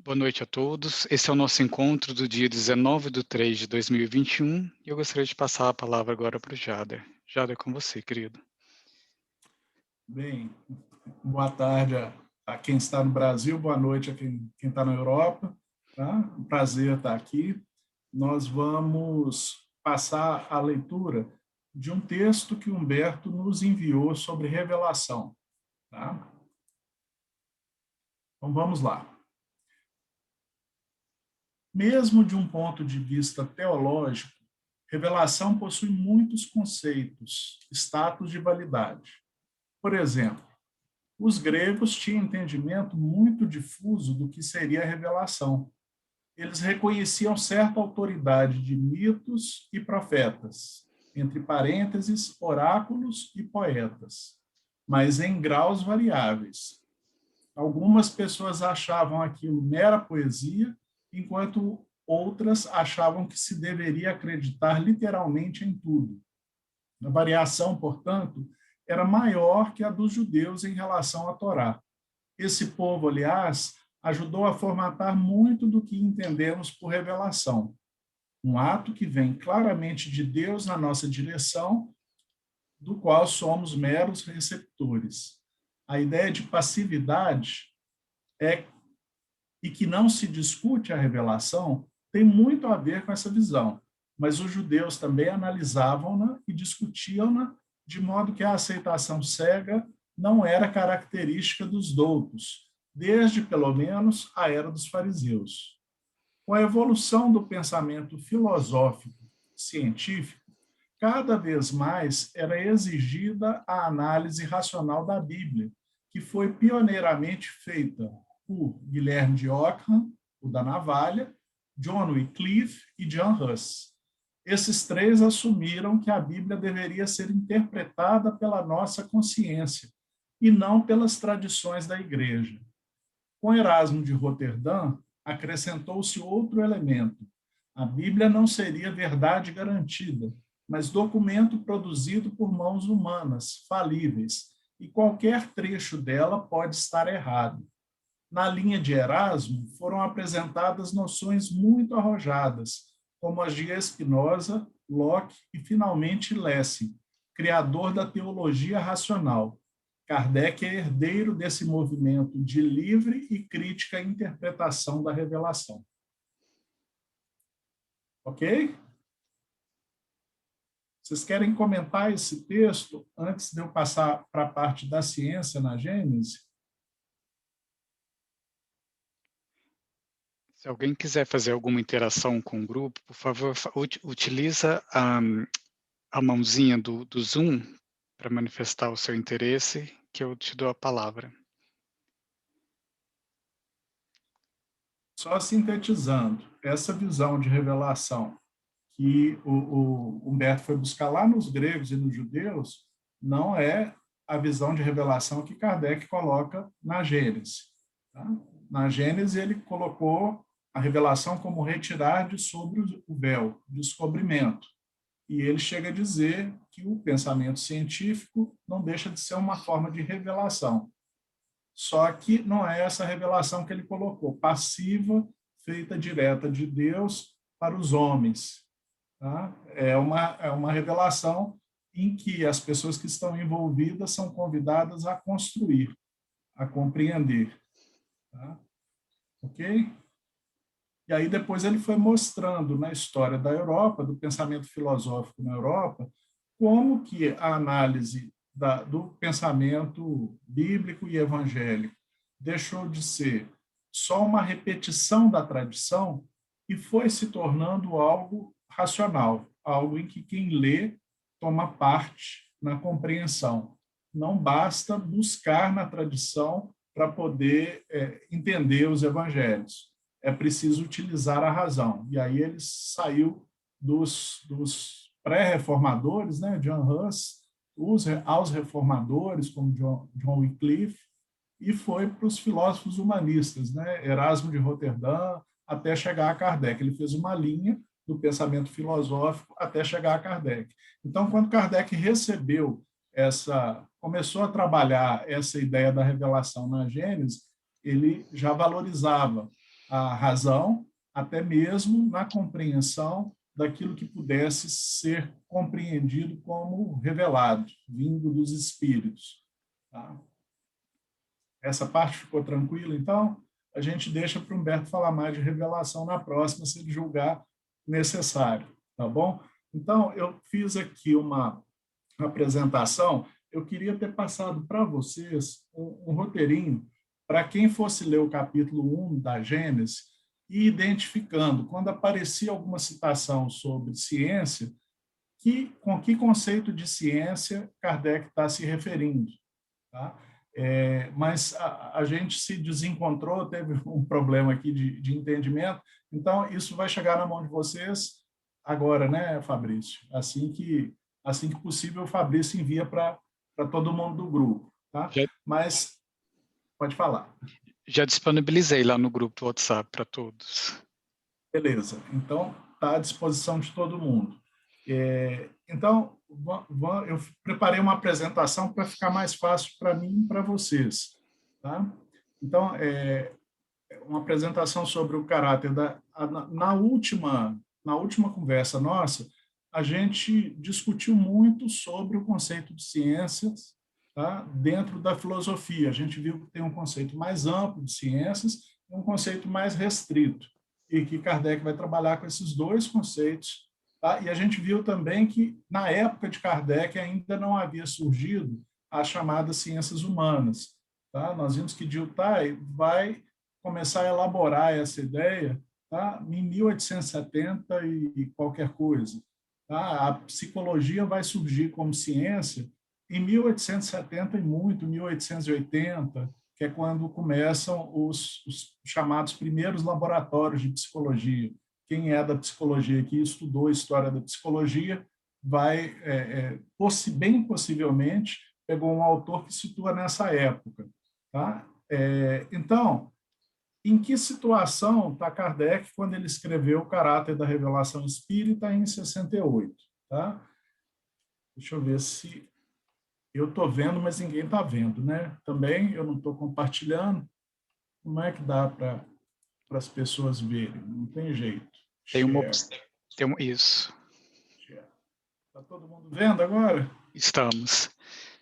Boa noite a todos. Esse é o nosso encontro do dia 19/3/2021 e eu gostaria de passar a palavra agora para o Jader. Jader, é com você, querido. Bem, boa tarde a quem está no Brasil, boa noite a quem está na Europa. Tá? Um prazer estar aqui. Nós vamos passar a leitura de um texto que Humberto nos enviou sobre revelação. Tá? Então vamos lá. Mesmo de um ponto de vista teológico, revelação possui muitos conceitos, status de validade. Por exemplo, os gregos tinham entendimento muito difuso do que seria a revelação. Eles reconheciam certa autoridade de mitos e profetas, entre parênteses, oráculos e poetas, mas em graus variáveis. Algumas pessoas achavam aquilo mera poesia, enquanto outras achavam que se deveria acreditar literalmente em tudo. A variação, portanto, era maior que a dos judeus em relação à Torá. Esse povo, aliás, ajudou a formatar muito do que entendemos por revelação. Um ato que vem claramente de Deus na nossa direção, do qual somos meros receptores. A ideia de passividade e que não se discute a revelação tem muito a ver com essa visão, mas os judeus também analisavam-na e discutiam-na de modo que a aceitação cega não era característica dos doutos, desde, pelo menos, a era dos fariseus. Com a evolução do pensamento filosófico científico, cada vez mais era exigida a análise racional da Bíblia, que foi pioneiramente feita por Guilherme de Ockham, o da navalha, John Wycliffe e John Huss. Esses três assumiram que a Bíblia deveria ser interpretada pela nossa consciência e não pelas tradições da Igreja. Com Erasmo de Roterdã, acrescentou-se outro elemento. A Bíblia não seria verdade garantida, mas documento produzido por mãos humanas, falíveis, e qualquer trecho dela pode estar errado. Na linha de Erasmo, foram apresentadas noções muito arrojadas, como as de Spinoza, Locke e, finalmente, Lessing, criador da teologia racional. Kardec é herdeiro desse movimento de livre e crítica interpretação da revelação. Ok? Vocês querem comentar esse texto antes de eu passar para a parte da ciência na Gênese? Se alguém quiser fazer alguma interação com o grupo, por favor, utiliza a mãozinha do Zoom para manifestar o seu interesse, que eu te dou a palavra. Só sintetizando, essa visão de revelação que o Humberto foi buscar lá nos gregos e nos judeus não é a visão de revelação que Kardec coloca na Gênese. Tá? Na Gênese, ele colocou a revelação como retirar de sobre o véu, descobrimento. E ele chega a dizer que o pensamento científico não deixa de ser uma forma de revelação. Só que não é essa revelação que ele colocou, passiva, feita direta de Deus para os homens. Tá? É uma revelação em que as pessoas que estão envolvidas são convidadas a construir, a compreender. Tá? Ok? E aí depois ele foi mostrando na história da Europa, do pensamento filosófico na Europa, como que a análise do pensamento bíblico e evangélico deixou de ser só uma repetição da tradição e foi se tornando algo racional, algo em que quem lê toma parte na compreensão. Não basta buscar na tradição para poder entender os evangelhos. É preciso utilizar a razão. E aí ele saiu dos pré-reformadores, né, John Huss, aos reformadores, como John Wycliffe, e foi para os filósofos humanistas, né, Erasmo de Roterdã, até chegar a Kardec. Ele fez uma linha do pensamento filosófico até chegar a Kardec. Então, quando Kardec começou a trabalhar essa ideia da revelação na Gênese, ele já valorizava a razão, até mesmo na compreensão daquilo que pudesse ser compreendido como revelado, vindo dos espíritos. Tá? Essa parte ficou tranquila, então? A gente deixa para o Humberto falar mais de revelação na próxima, se ele julgar necessário, tá bom? Então, eu fiz aqui uma apresentação, eu queria ter passado para vocês um roteirinho para quem fosse ler o capítulo 1 da Gênesis e identificando, quando aparecia alguma citação sobre ciência, com que conceito de ciência Kardec está se referindo. Tá? Mas a gente se desencontrou, teve um problema aqui de entendimento, então isso vai chegar na mão de vocês agora, né, Fabrício? Assim que possível, o Fabrício envia para todo mundo do grupo. Tá? Já, Mas, pode falar. já disponibilizei lá no grupo do WhatsApp para todos. Beleza, então está à disposição de todo mundo. Então, eu preparei uma apresentação para ficar mais fácil para mim e para vocês. Tá? Então, uma apresentação sobre o caráter na última conversa nossa, a gente discutiu muito sobre o conceito de ciências, tá? Dentro da filosofia. A gente viu que tem um conceito mais amplo de ciências e um conceito mais restrito, e que Kardec vai trabalhar com esses dois conceitos. Tá? E a gente viu também que, na época de Kardec, ainda não havia surgido as chamadas ciências humanas. Tá? Nós vimos que Dilthey vai começar a elaborar essa ideia, tá? Em 1870 e qualquer coisa. Tá? A psicologia vai surgir como ciência em 1870 e muito, 1880, que é quando começam os chamados primeiros laboratórios de psicologia. Quem é da psicologia que estudou a história da psicologia vai, bem possivelmente, pegou um autor que situa nessa época. Tá? Então, em que situação está Kardec quando ele escreveu O Caráter da Revelação Espírita em 68? Tá? Deixa eu ver se eu estou vendo, mas ninguém está vendo, né? Também eu não estou compartilhando. Como é que dá para as pessoas verem? Não tem jeito. Tem uma Share, isso. share. Está todo mundo vendo agora? Estamos.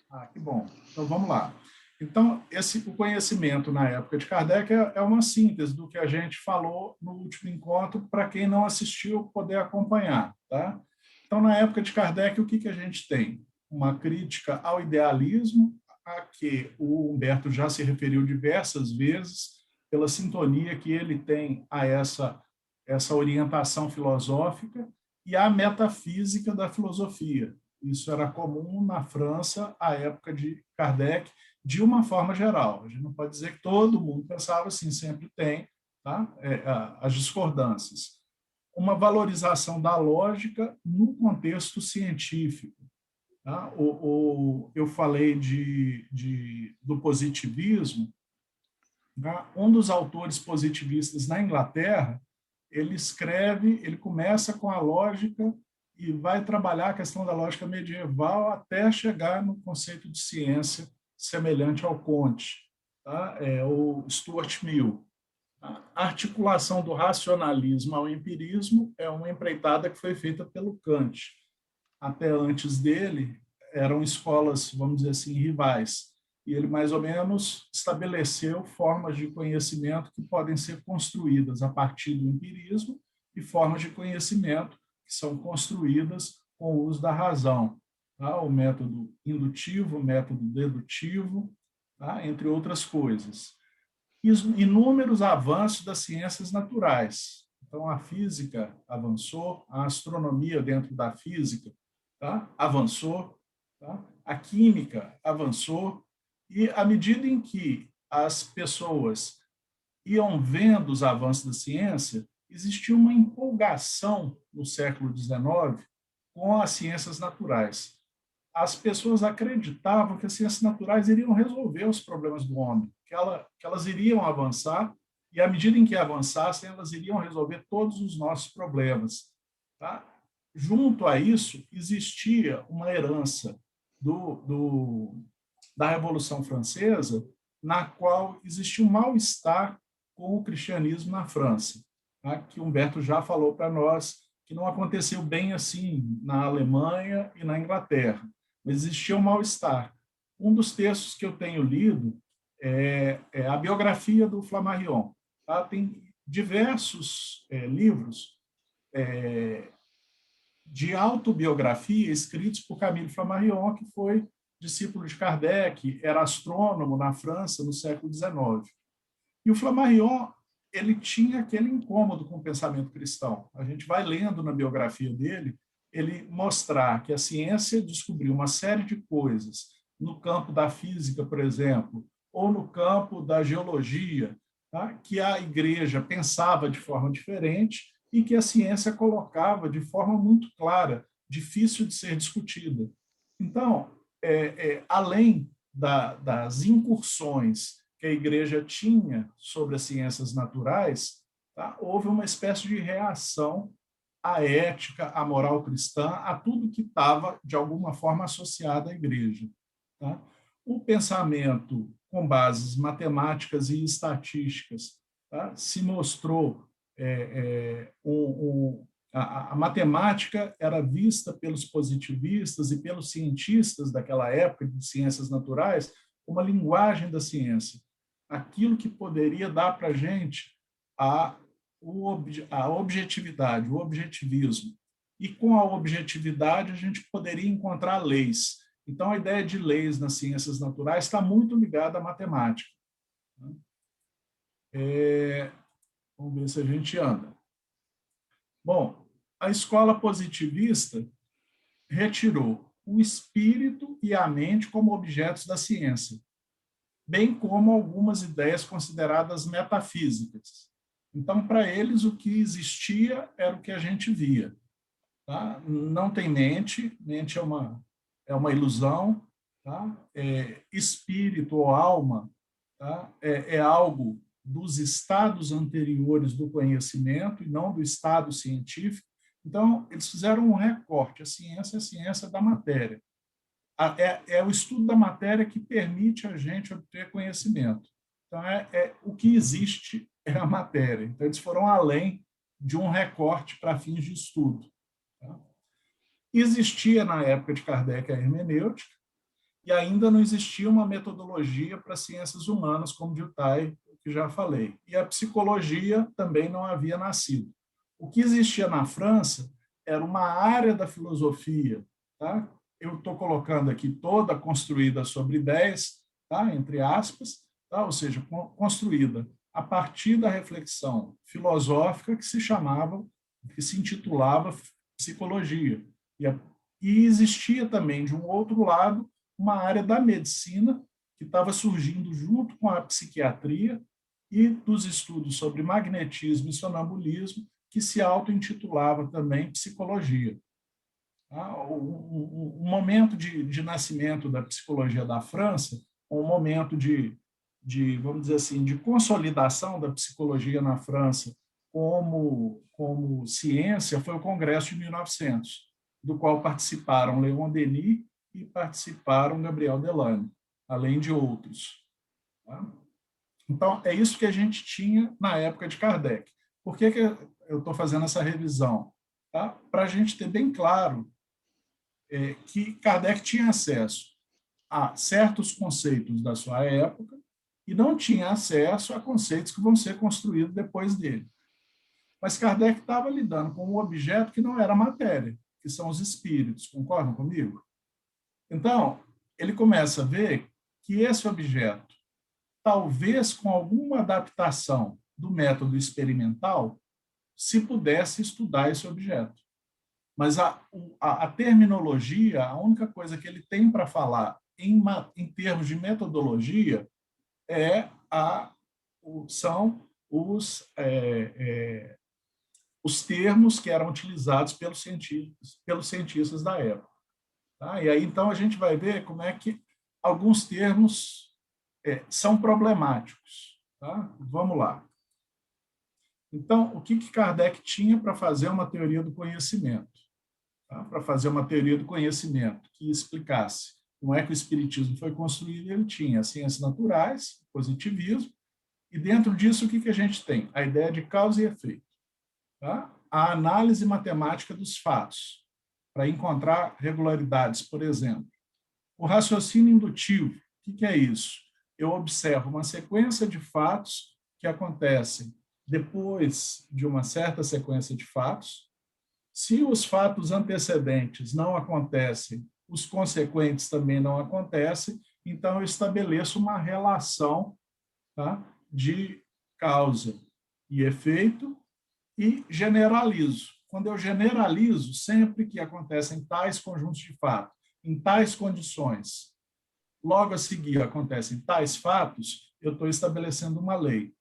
Ah, que bom. Então vamos lá. Então, o conhecimento na época de Kardec é uma síntese do que a gente falou no último encontro, para quem não assistiu poder acompanhar. Tá? Então, na época de Kardec, o que a gente tem? Uma crítica ao idealismo, a que o Humberto já se referiu diversas vezes, pela sintonia que ele tem a essa orientação filosófica, e a metafísica da filosofia. Isso era comum na França, à época de Kardec, de uma forma geral. A gente não pode dizer que todo mundo pensava assim, sempre tem, tá? As discordâncias. Uma valorização da lógica no contexto científico. Tá? Eu falei do positivismo. Tá? Um dos autores positivistas na Inglaterra, ele começa com a lógica e vai trabalhar a questão da lógica medieval até chegar no conceito de ciência semelhante ao Comte, tá? O Stuart Mill. A articulação do racionalismo ao empirismo é uma empreitada que foi feita pelo Kant. Até antes dele, eram escolas, vamos dizer assim, rivais. E ele, mais ou menos, estabeleceu formas de conhecimento que podem ser construídas a partir do empirismo e formas de conhecimento que são construídas com o uso da razão. Tá? O método indutivo, o método dedutivo, tá? Entre outras coisas. Inúmeros avanços das ciências naturais. Então, a física avançou, a astronomia dentro da física, tá? Avançou, tá? A química avançou, e à medida em que as pessoas iam vendo os avanços da ciência, existia uma empolgação no século XIX com as ciências naturais. As pessoas acreditavam que as ciências naturais iriam resolver os problemas do homem, que elas iriam avançar, e à medida em que avançassem, elas iriam resolver todos os nossos problemas. Tá? Junto a isso, existia uma herança da Revolução Francesa, na qual existia um mal-estar com o cristianismo na França, tá? Que Humberto já falou para nós que não aconteceu bem assim na Alemanha e na Inglaterra, mas existia um mal-estar. Um dos textos que eu tenho lido é a biografia do Flammarion. Tá? Tem diversos livros de autobiografia escritos por Camille Flammarion, que foi discípulo de Kardec, era astrônomo na França no século XIX. E o Flammarion, ele tinha aquele incômodo com o pensamento cristão. A gente vai lendo na biografia dele, ele mostrar que a ciência descobriu uma série de coisas no campo da física, por exemplo, ou no campo da geologia, tá? Que a igreja pensava de forma diferente e que a ciência colocava de forma muito clara, difícil de ser discutida. Então, além das incursões que a igreja tinha sobre as ciências naturais, tá? Houve uma espécie de reação à ética, à moral cristã, a tudo que estava, de alguma forma, associado à igreja. Tá? O pensamento com bases matemáticas e estatísticas, tá? Se mostrou a matemática era vista pelos positivistas e pelos cientistas daquela época de ciências naturais como a linguagem da ciência, aquilo que poderia dar para a gente a objetividade, o objetivismo. E com a objetividade a gente poderia encontrar leis. Então a ideia de leis nas ciências naturais está muito ligada à matemática. Vamos ver se a gente anda. Bom, a escola positivista retirou o espírito e a mente como objetos da ciência, bem como algumas ideias consideradas metafísicas. Então, para eles, o que existia era o que a gente via. Tá? Não tem mente, mente é uma ilusão. Tá? Espírito ou alma, tá? É algo dos estados anteriores do conhecimento e não do estado científico. Então, eles fizeram um recorte. A ciência é a ciência da matéria. É o estudo da matéria que permite a gente obter conhecimento. Então, o que existe é a matéria. Então, eles foram além de um recorte para fins de estudo. Tá? Existia, na época de Kardec, a hermenêutica, e ainda não existia uma metodologia para ciências humanas, como Dilthey, que já falei. E a psicologia também não havia nascido. O que existia na França era uma área da filosofia, tá? Eu estou colocando aqui toda construída sobre ideias, tá? Entre aspas, tá? Ou seja, construída a partir da reflexão filosófica que se intitulava psicologia. E existia também, de um outro lado, uma área da medicina que estava surgindo junto com a psiquiatria e dos estudos sobre magnetismo e sonambulismo, que se auto-intitulava também psicologia. O momento de nascimento da psicologia da França, um momento vamos dizer assim, de consolidação da psicologia na França como ciência, foi o Congresso de 1900, do qual participaram Leon Denis e participaram Gabriel Delane, além de outros. Tá? Então, é isso que a gente tinha na época de Kardec. Por que eu estou fazendo essa revisão? Tá? Para a gente ter bem claro que Kardec tinha acesso a certos conceitos da sua época e não tinha acesso a conceitos que vão ser construídos depois dele. Mas Kardec estava lidando com um objeto que não era matéria, que são os espíritos. Concordam comigo? Então, ele começa a ver que esse objeto, talvez com alguma adaptação do método experimental, se pudesse estudar esse objeto. Mas a terminologia, a única coisa que ele tem para falar em termos de metodologia são os termos que eram utilizados pelos cientistas da época. Tá? E aí, então, a gente vai ver como é que alguns termos são problemáticos. Tá? Vamos lá. Então, o que Kardec tinha para fazer uma teoria do conhecimento? Tá? Para fazer uma teoria do conhecimento que explicasse como é que o espiritismo foi construído, ele tinha as ciências naturais, positivismo, E dentro disso, o que a gente tem? A ideia de causa e efeito. Tá? A análise matemática dos fatos, para encontrar regularidades, por exemplo. O raciocínio indutivo, o que é isso? Eu observo uma sequência de fatos que acontecem depois de uma certa sequência de fatos. Se os fatos antecedentes não acontecem, os consequentes também não acontecem, então eu estabeleço uma relação, tá, de causa e efeito e generalizo. Quando eu generalizo, sempre que acontecem tais conjuntos de fatos, em tais condições, logo a seguir acontecem tais fatos, eu estou estabelecendo uma lei.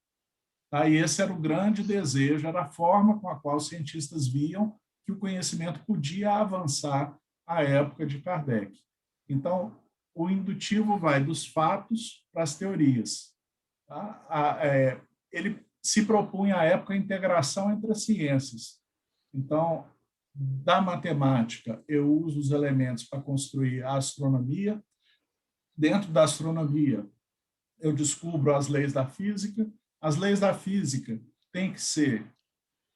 Tá? E esse era o grande desejo, era a forma com a qual os cientistas viam que o conhecimento podia avançar à época de Kardec. Então, o indutivo vai dos fatos para as teorias. Tá? Ele se propunha à época a integração entre as ciências. Então, da matemática, eu uso os elementos para construir a astronomia. Dentro da astronomia, eu descubro as leis da física. As leis da física têm que ser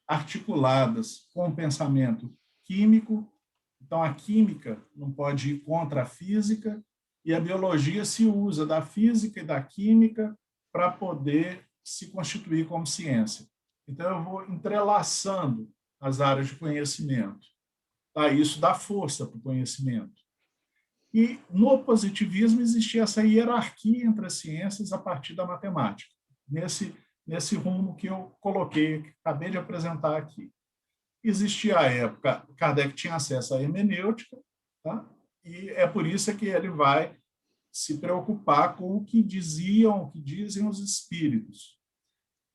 articuladas com o pensamento químico. Então, a química não pode ir contra a física, e a biologia se usa da física e da química para poder se constituir como ciência. Então, eu vou entrelaçando as áreas de conhecimento. Tá? Isso dá força para o conhecimento. E no positivismo existia essa hierarquia entre as ciências a partir da matemática, nesse rumo que eu coloquei, que acabei de apresentar aqui. Existia a época, Kardec tinha acesso à hermenêutica, tá? E é por isso que ele vai se preocupar com o que diziam, o que dizem os espíritos.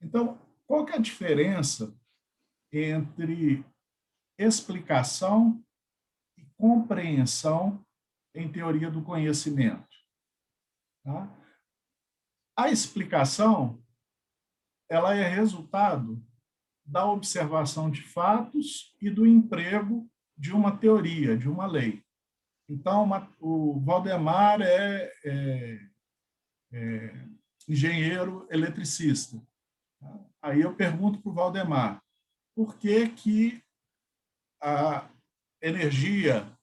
Então, qual que é a diferença entre explicação e compreensão em teoria do conhecimento? Tá? A explicação, ela é resultado da observação de fatos e do emprego de uma teoria, de uma lei. Então, o Valdemar é engenheiro eletricista. Aí eu pergunto para o Valdemar, por que a energia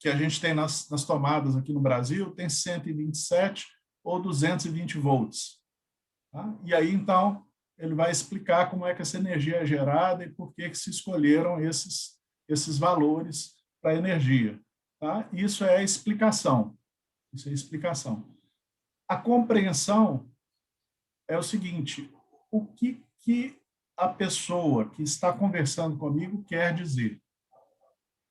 que a gente tem nas tomadas aqui no Brasil tem 127 ou 220 volts? Tá? E aí, então, ele vai explicar como é que essa energia é gerada e por que se escolheram esses valores para a energia. Tá? Isso é a explicação. Isso é a explicação. A compreensão é o seguinte: o que a pessoa que está conversando comigo quer dizer?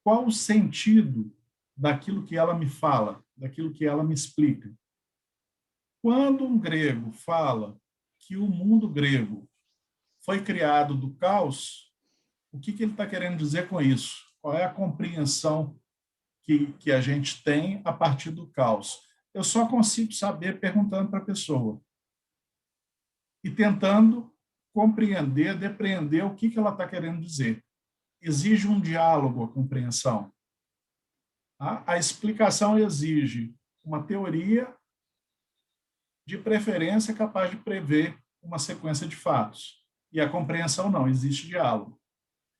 Qual o sentido daquilo que ela me fala, daquilo que ela me explica? Quando um grego fala que o mundo grego foi criado do caos, o que ele está querendo dizer com isso? Qual é a compreensão que a gente tem a partir do caos? Eu só consigo saber perguntando para a pessoa e tentando compreender, depreender o que ela está querendo dizer. Exige um diálogo, a compreensão. A explicação exige uma teoria, de preferência capaz de prever uma sequência de fatos. E a compreensão não, existe diálogo.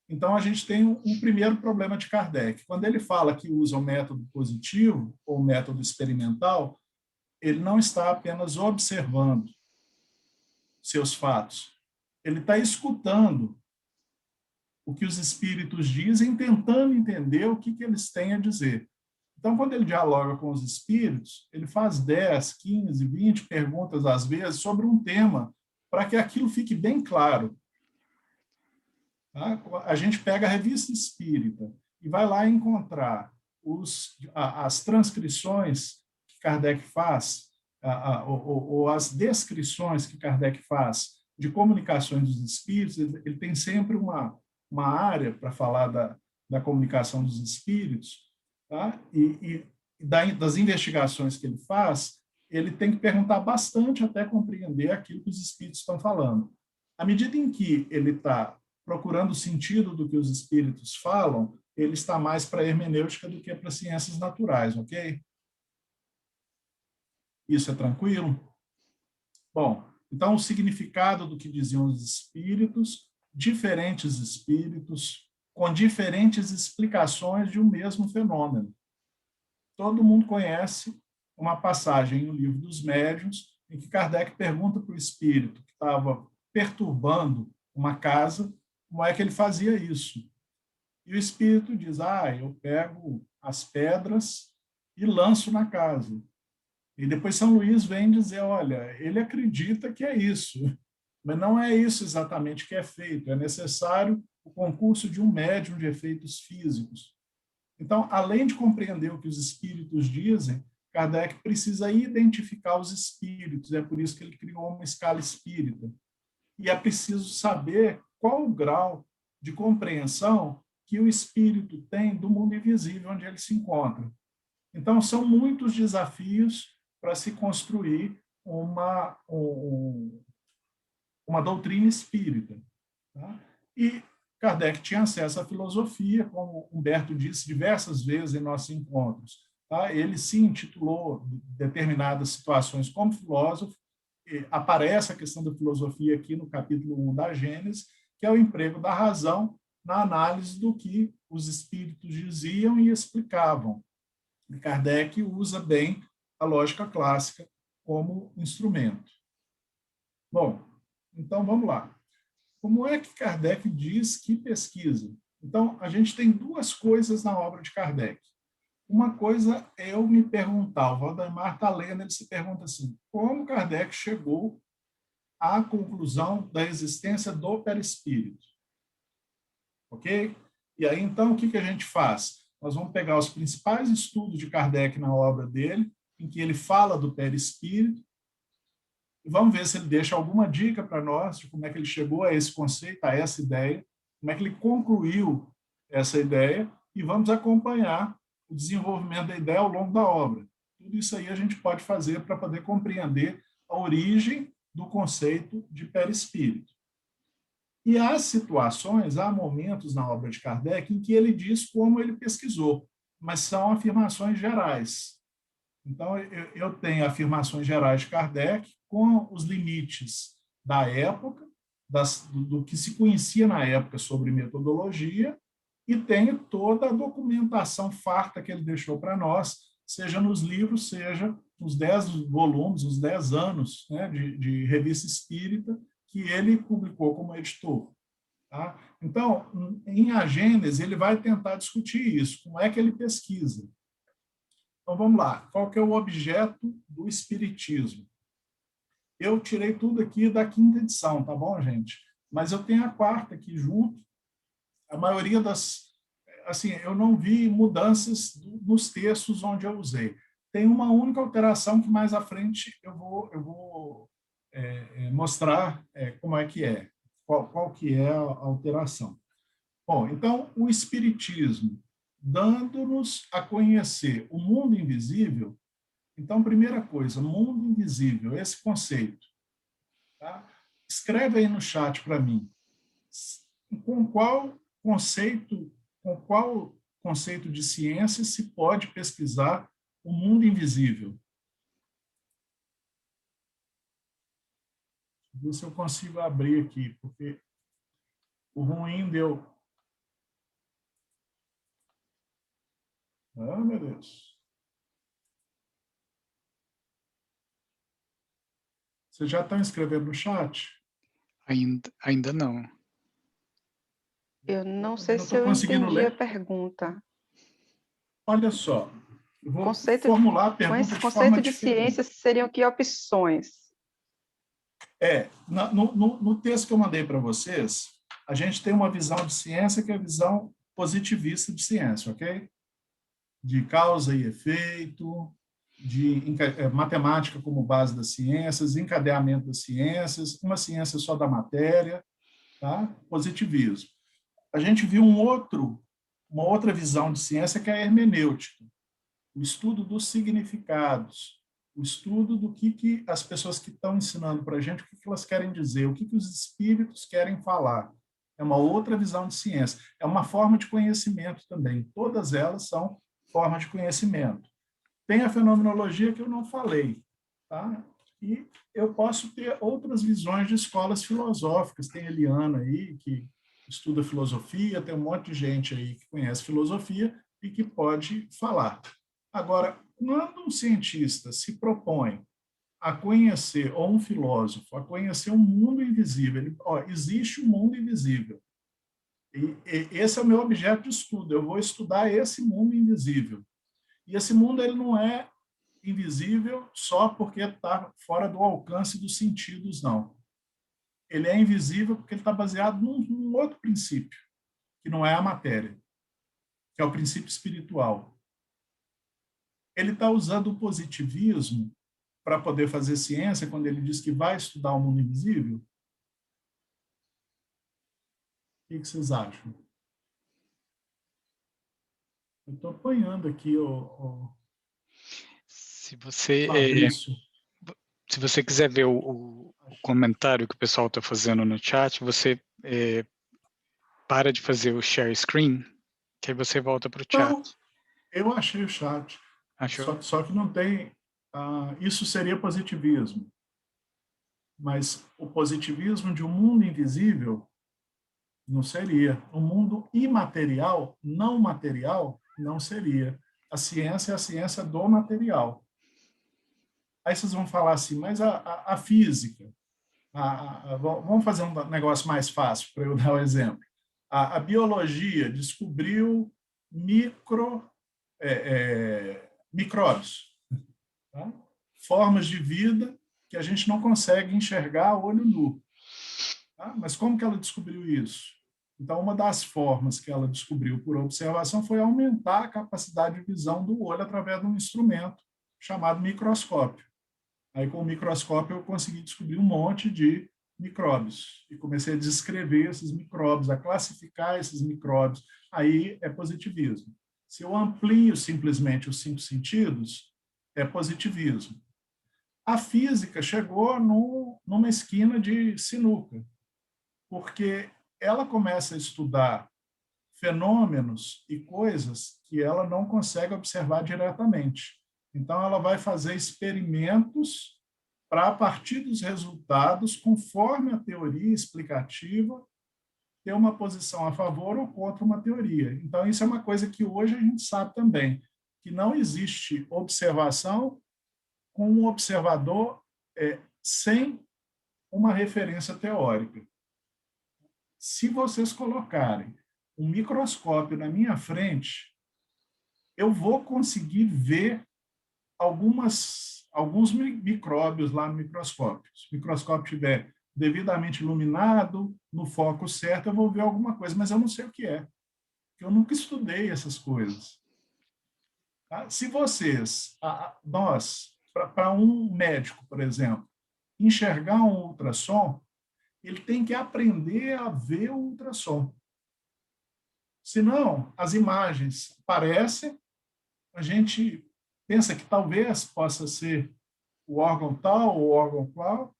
Então, a gente tem um primeiro problema de Kardec. Quando ele fala que usa o método positivo, ou o método experimental, ele não está apenas observando seus fatos. Ele está escutando o que os espíritos dizem, tentando entender o que eles têm a dizer. Então, quando ele dialoga com os espíritos, ele faz 10, 15, 20 perguntas, às vezes, sobre um tema, para que aquilo fique bem claro. Tá? A gente pega a revista espírita e vai lá encontrar as transcrições que Kardec faz, ou as descrições que Kardec faz de comunicações dos espíritos. Ele tem sempre uma área para falar da comunicação dos espíritos, tá? E das investigações que ele faz, ele tem que perguntar bastante até compreender aquilo que os espíritos estão falando. À medida em que ele está procurando o sentido do que os espíritos falam, ele está mais para a hermenêutica do que para ciências naturais, ok? Isso é tranquilo? Bom, Então, o significado do que diziam os espíritos, diferentes espíritos, com diferentes explicações de um mesmo fenômeno. Todo mundo conhece uma passagem no Livro dos Médiuns, em que Kardec pergunta para o espírito que estava perturbando uma casa, como é que ele fazia isso. E o espírito diz, eu pego as pedras e lanço na casa. E depois São Luís vem dizer, olha, ele acredita que é isso, mas não é isso exatamente que é feito, é necessário o concurso de um médium de efeitos físicos. Então, além de compreender o que os espíritos dizem, Kardec precisa identificar os espíritos, é por isso que ele criou uma escala espírita. E é preciso saber qual o grau de compreensão que o espírito tem do mundo invisível onde ele se encontra. Então, são muitos desafios para se construir uma doutrina espírita. Tá? E Kardec tinha acesso à filosofia, como Humberto disse diversas vezes em nossos encontros. Tá? Ele se intitulou determinadas situações como filósofo. Aparece a questão da filosofia aqui no capítulo 1 da Gênesis, que é o emprego da razão na análise do que os espíritos diziam e explicavam. E Kardec usa bem a lógica clássica como instrumento. Bom, então vamos lá. Como é que Kardec diz que pesquisa? Então, a gente tem duas coisas na obra de Kardec. Uma coisa é eu me perguntar, o Valdemar está lendo, ele se pergunta assim, como Kardec chegou à conclusão da existência do perispírito? Ok? E aí, então, o que a gente faz? Nós vamos pegar os principais estudos de Kardec na obra dele, em que ele fala do perispírito, e vamos ver se ele deixa alguma dica para nós de como é que ele chegou a esse conceito, a essa ideia, como é que ele concluiu essa ideia, e vamos acompanhar o desenvolvimento da ideia ao longo da obra. Tudo isso aí a gente pode fazer para poder compreender a origem do conceito de perispírito. E há situações, há momentos na obra de Kardec em que ele diz como ele pesquisou, mas são afirmações gerais. Então, eu tenho afirmações gerais de Kardec com os limites da época, do que se conhecia na época sobre metodologia, e tenho toda a documentação farta que ele deixou para nós, seja nos livros, seja nos 10 volumes, os 10 anos, né, de Revista Espírita, que ele publicou como editor. Tá? Então, em A Gênese, ele vai tentar discutir isso, como é que ele pesquisa. Então, vamos lá. Qual que é o objeto do Espiritismo? Eu tirei tudo aqui da 5ª edição, tá bom, gente? Mas eu tenho a 4ª aqui junto. A maioria das... Assim, eu não vi mudanças nos textos onde eu usei. Tem uma única alteração que mais à frente eu vou mostrar como é que é, qual que é a alteração. Bom, então, o Espiritismo, dando-nos a conhecer o mundo invisível. Então, primeira coisa, mundo invisível, esse conceito. Tá? Escreve aí no chat para mim. Com qual conceito de ciência se pode pesquisar o mundo invisível? Vou ver se eu consigo abrir aqui, porque o ruim deu... Ah, meu Deus. Vocês já estão escrevendo no chat? Ainda não. Eu não sei se eu entendi a pergunta. Olha só, eu vou Conceito formular a pergunta com esse de conceito forma de diferente. ciência seriam que opções? No texto que eu mandei para vocês, a gente tem uma visão de ciência que é a visão positivista de ciência, ok? De causa e efeito, de matemática como base das ciências, encadeamento das ciências, uma ciência só da matéria, tá? Positivismo. A gente viu uma outra visão de ciência que é a hermenêutica, o estudo dos significados, o estudo do que as pessoas que estão ensinando para a gente, o que elas querem dizer, o que os espíritos querem falar. É uma outra visão de ciência. É uma forma de conhecimento também. Todas elas são formas de conhecimento. Tem a fenomenologia que eu não falei. Tá? E eu posso ter outras visões de escolas filosóficas. Tem a Eliana aí, que estuda filosofia, tem um monte de gente aí que conhece filosofia e que pode falar. Agora, quando um cientista se propõe a conhecer, ou um filósofo, a conhecer um mundo invisível, existe um mundo invisível, e esse é o meu objeto de estudo, eu vou estudar esse mundo invisível. E esse mundo ele não é invisível só porque está fora do alcance dos sentidos, não. Ele é invisível porque ele está baseado num outro princípio, que não é a matéria, que é o princípio espiritual. Ele está usando o positivismo para poder fazer ciência quando ele diz que vai estudar o mundo invisível? O que vocês acham? Eu estou apanhando aqui o Se você, Fabrício. se você quiser ver o comentário que o pessoal está fazendo no chat, você para de fazer o share screen, que aí você volta para o chat. Então, eu achei o chat. Achou? Só que não tem... isso seria positivismo. Mas o positivismo de um mundo invisível não seria. Um mundo imaterial, não material, não seria. A ciência é a ciência do material. Aí vocês vão falar assim, mas a física, vamos fazer um negócio mais fácil para eu dar o exemplo. A biologia descobriu micróbios, tá? Formas de vida que a gente não consegue enxergar a olho nu. Tá? Mas como que ela descobriu isso? Então, uma das formas que ela descobriu por observação foi aumentar a capacidade de visão do olho através de um instrumento chamado microscópio. Aí, com o microscópio, eu consegui descobrir um monte de micróbios e comecei a descrever esses micróbios, a classificar esses micróbios. Aí é positivismo. Se eu amplio simplesmente os 5 sentidos, é positivismo. A física chegou numa esquina de sinuca, porque ela começa a estudar fenômenos e coisas que ela não consegue observar diretamente. Então, ela vai fazer experimentos para, a partir dos resultados, conforme a teoria explicativa, ter uma posição a favor ou contra uma teoria. Então, isso é uma coisa que hoje a gente sabe também, que não existe observação com um observador sem uma referência teórica. Se vocês colocarem um microscópio na minha frente, eu vou conseguir ver alguns micróbios lá no microscópio. Se o microscópio estiver devidamente iluminado, no foco certo, eu vou ver alguma coisa, mas eu não sei o que é. Eu nunca estudei essas coisas. Tá? Se vocês, nós, para um médico, por exemplo, enxergar um ultrassom, ele tem que aprender a ver o ultrassom. Senão, as imagens aparecem, a gente pensa que talvez possa ser o órgão tal ou o órgão qual,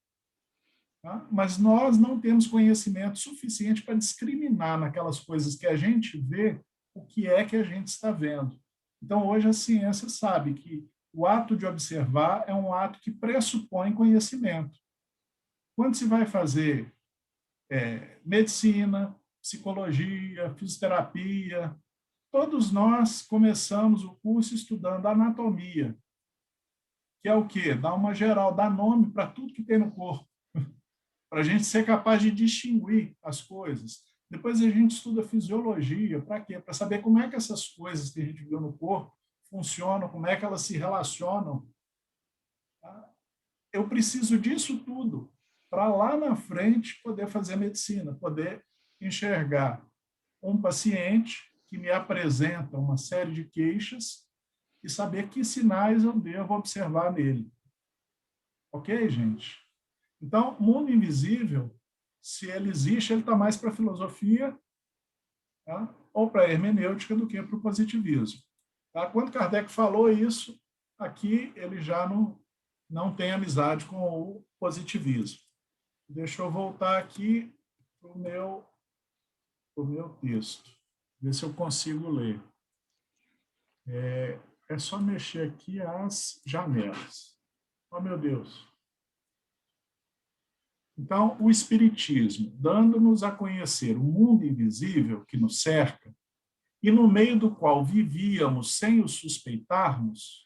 tá? Mas nós não temos conhecimento suficiente para discriminar naquelas coisas que a gente vê o que é que a gente está vendo. Então, hoje a ciência sabe que o ato de observar é um ato que pressupõe conhecimento. Quando se vai fazer medicina, psicologia, fisioterapia, todos nós começamos o curso estudando anatomia, que é o quê? Dá uma geral, dá nome para tudo que tem no corpo, para a gente ser capaz de distinguir as coisas. Depois a gente estuda fisiologia, para quê? Para saber como é que essas coisas que a gente viu no corpo funcionam, como é que elas se relacionam. Eu preciso disso tudo para lá na frente poder fazer medicina, poder enxergar um paciente que me apresenta uma série de queixas e saber que sinais eu devo observar nele. Ok, gente? Então, o mundo invisível, se ele existe, ele está mais para a filosofia, tá? Ou para a hermenêutica do que para o positivismo. Tá? Quando Kardec falou isso, aqui ele já não tem amizade com o positivismo. Deixa eu voltar aqui para o meu texto, ver se eu consigo ler. É só mexer aqui as janelas. Oh, meu Deus. Então, o Espiritismo, dando-nos a conhecer o mundo invisível que nos cerca, e no meio do qual vivíamos sem o suspeitarmos,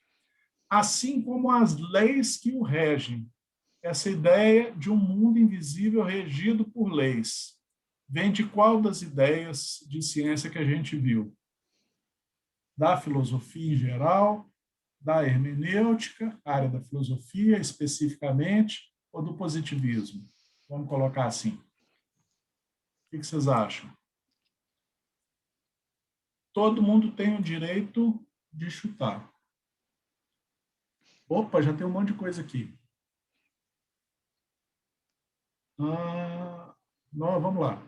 assim como as leis que o regem. Essa ideia de um mundo invisível regido por leis. Vem de qual das ideias de ciência que a gente viu? Da filosofia em geral, da hermenêutica, área da filosofia especificamente, ou do positivismo? Vamos colocar assim. O que vocês acham? Todo mundo tem o direito de chutar. Opa, já tem um monte de coisa aqui. Não, vamos lá.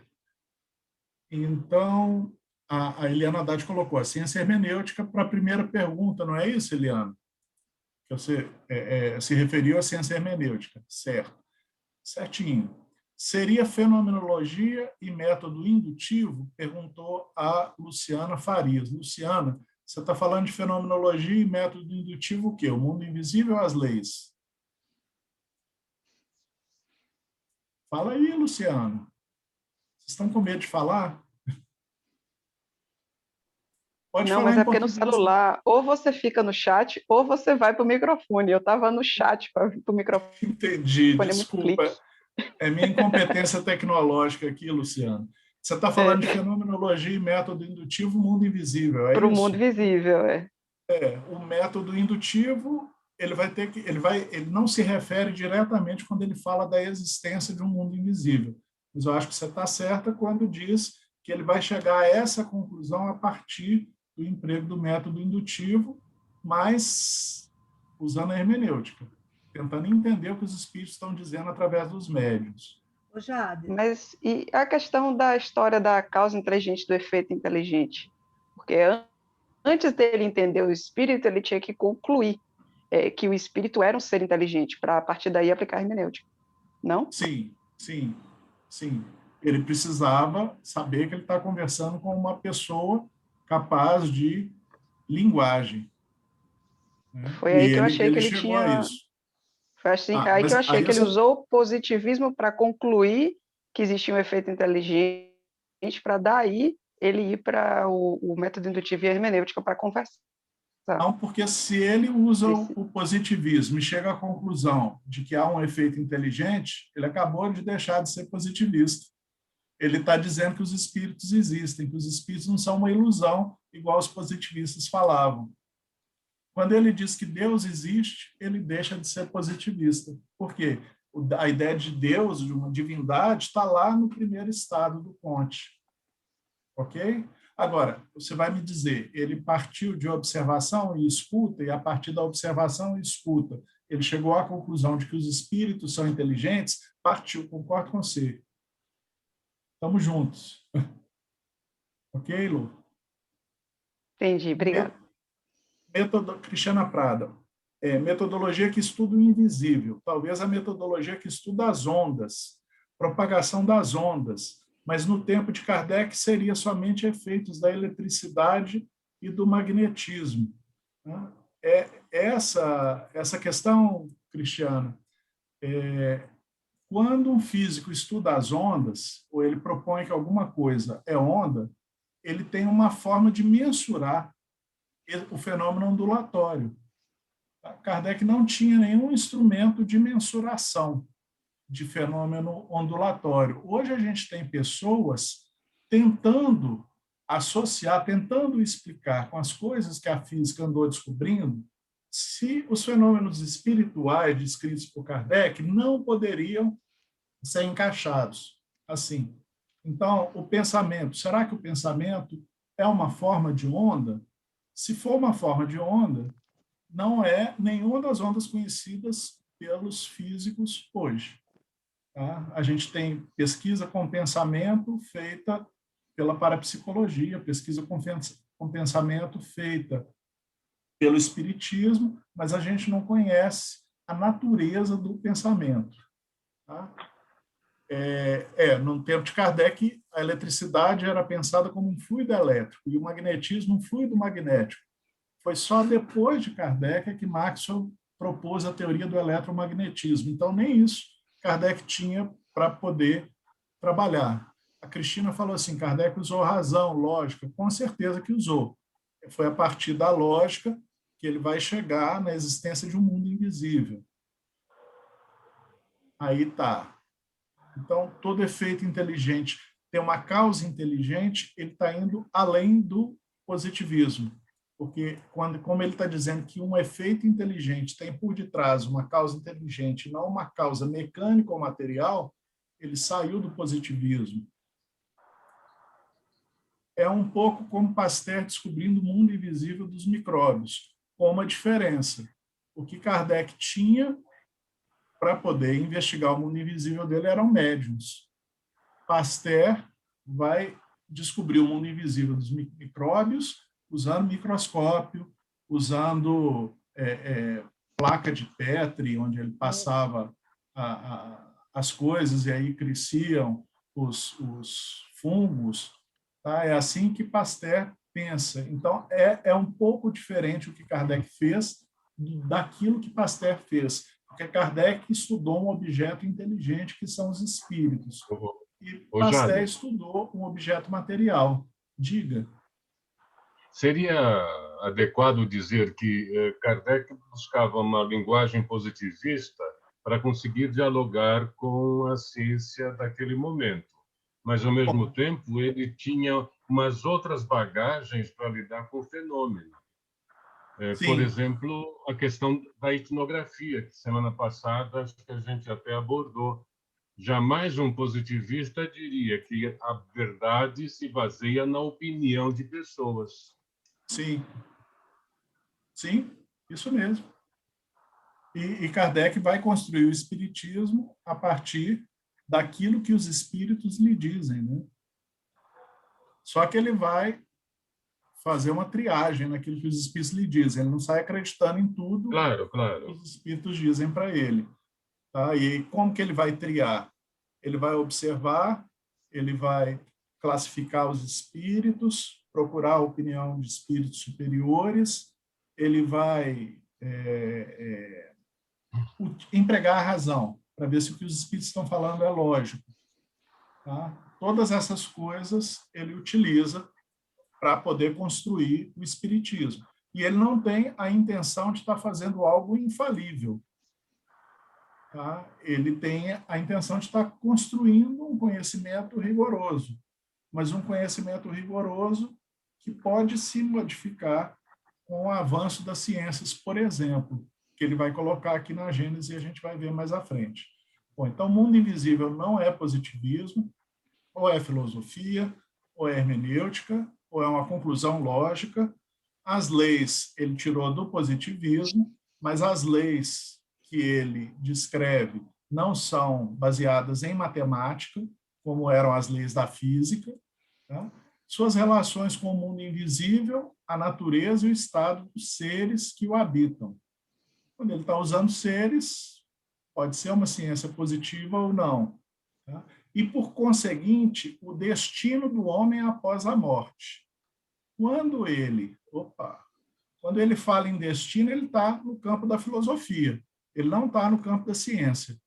Então, a Eliana Haddad colocou a ciência hermenêutica para a primeira pergunta, não é isso, Eliana? Que você se referiu à ciência hermenêutica, certo? Certinho. Seria fenomenologia e método indutivo? Perguntou a Luciana Farias. Luciana, você está falando de fenomenologia e método indutivo o quê? O mundo invisível ou as leis? Fala aí, Luciano. Vocês estão com medo de falar? Pode não, falar mas é porque no celular, ou você fica no chat, ou você vai para o microfone. Eu estava no chat para o microfone. Entendi, desculpa. É minha incompetência tecnológica aqui, Luciano. Você está falando de fenomenologia e método indutivo, mundo invisível, é isso? Para o mundo visível, o método indutivo, ele não se refere diretamente quando ele fala da existência de um mundo invisível. Mas eu acho que você está certa quando diz que ele vai chegar a essa conclusão a partir do emprego do método indutivo, mas usando a hermenêutica, tentando entender o que os espíritos estão dizendo através dos médiuns. Mas e a questão da história da causa inteligente do efeito inteligente? Porque antes dele entender o espírito, ele tinha que concluir que o espírito era um ser inteligente, para a partir daí aplicar a hermenêutica, não? Sim. Ele precisava saber que ele está conversando com uma pessoa capaz de linguagem. Né? Foi aí que eu achei que ele chegou a isso. Foi assim, aí que eu achei que ele usou o positivismo para concluir que existia um efeito inteligente, para daí ele ir para o método indutivo e hermenêutica para conversar. Não, porque se ele usa o positivismo e chega à conclusão de que há um efeito inteligente, ele acabou de deixar de ser positivista. Ele está dizendo que os espíritos existem, que os espíritos não são uma ilusão, igual os positivistas falavam. Quando ele diz que Deus existe, ele deixa de ser positivista. Por quê? A ideia de Deus, de uma divindade, está lá no primeiro estado do Conte. Ok? Agora, você vai me dizer, ele partiu de observação e escuta, e a partir da observação e escuta, ele chegou à conclusão de que os espíritos são inteligentes, partiu, concordo com você. Estamos juntos. Ok, Lu? Entendi, obrigada. Cristiana Prada. Metodologia que estuda o invisível. Talvez a metodologia que estuda as ondas, propagação das ondas, mas no tempo de Kardec seria somente efeitos da eletricidade e do magnetismo. Essa questão, Cristiana, quando um físico estuda as ondas, ou ele propõe que alguma coisa é onda, ele tem uma forma de mensurar o fenômeno ondulatório. Kardec não tinha nenhum instrumento de mensuração de fenômeno ondulatório. Hoje a gente tem pessoas tentando associar, tentando explicar com as coisas que a física andou descobrindo, se os fenômenos espirituais descritos por Kardec não poderiam ser encaixados assim. Então, o pensamento, será que o pensamento é uma forma de onda? Se for uma forma de onda, não é nenhuma das ondas conhecidas pelos físicos hoje. Tá? A gente tem pesquisa com pensamento feita pela parapsicologia, pesquisa com pensamento feita pelo espiritismo, mas a gente não conhece a natureza do pensamento. Tá? No tempo de Kardec, a eletricidade era pensada como um fluido elétrico e o magnetismo um fluido magnético. Foi só depois de Kardec que Maxwell propôs a teoria do eletromagnetismo. Então, nem isso Kardec tinha para poder trabalhar. A Cristina falou assim, Kardec usou razão, lógica, com certeza que usou. Foi a partir da lógica que ele vai chegar na existência de um mundo invisível. Aí tá. Então, todo efeito inteligente tem uma causa inteligente, ele está indo além do positivismo. Porque, como ele está dizendo que um efeito inteligente tem por detrás uma causa inteligente, não uma causa mecânica ou material, ele saiu do positivismo. É um pouco como Pasteur descobrindo o mundo invisível dos micróbios, com uma diferença. O que Kardec tinha para poder investigar o mundo invisível dele eram médiums. Pasteur vai descobrir o mundo invisível dos micróbios usando microscópio, usando placa de Petri, onde ele passava as coisas e aí cresciam os fungos. Tá? É assim que Pasteur pensa. Então, é um pouco diferente o que Kardec fez daquilo que Pasteur fez. Porque Kardec estudou um objeto inteligente, que são os espíritos. E Pasteur estudou um objeto material. Diga. Seria adequado dizer que Kardec buscava uma linguagem positivista para conseguir dialogar com a ciência daquele momento. Mas, ao mesmo tempo, ele tinha umas outras bagagens para lidar com o fenômeno. Por exemplo, a questão da etnografia, que semana passada acho que a gente até abordou. Jamais um positivista diria que a verdade se baseia na opinião de pessoas. Sim. Sim, isso mesmo. E Kardec vai construir o espiritismo a partir daquilo que os espíritos lhe dizem, né? Só que ele vai fazer uma triagem naquilo que os espíritos lhe dizem. Ele não sai acreditando em tudo que os espíritos dizem para ele. Tá? E como que ele vai triar? Ele vai observar, ele vai classificar os espíritos, procurar a opinião de espíritos superiores, ele vai empregar a razão, para ver se o que os espíritos estão falando é lógico. Tá? Todas essas coisas ele utiliza para poder construir o espiritismo. E ele não tem a intenção de estar fazendo algo infalível. Tá? Ele tem a intenção de estar construindo um conhecimento rigoroso, mas um conhecimento rigoroso que pode se modificar com o avanço das ciências, por exemplo, que ele vai colocar aqui na Gênese e a gente vai ver mais à frente. Bom, então, o mundo invisível não é positivismo, ou é filosofia, ou é hermenêutica, ou é uma conclusão lógica. As leis ele tirou do positivismo, mas as leis que ele descreve não são baseadas em matemática, como eram as leis da física. Tá? Suas relações com o mundo invisível, a natureza e o estado dos seres que o habitam. Quando ele está usando seres, pode ser uma ciência positiva ou não. Tá? E, por conseguinte, o destino do homem após a morte. Quando ele fala em destino, ele está no campo da filosofia, ele não está no campo da ciência.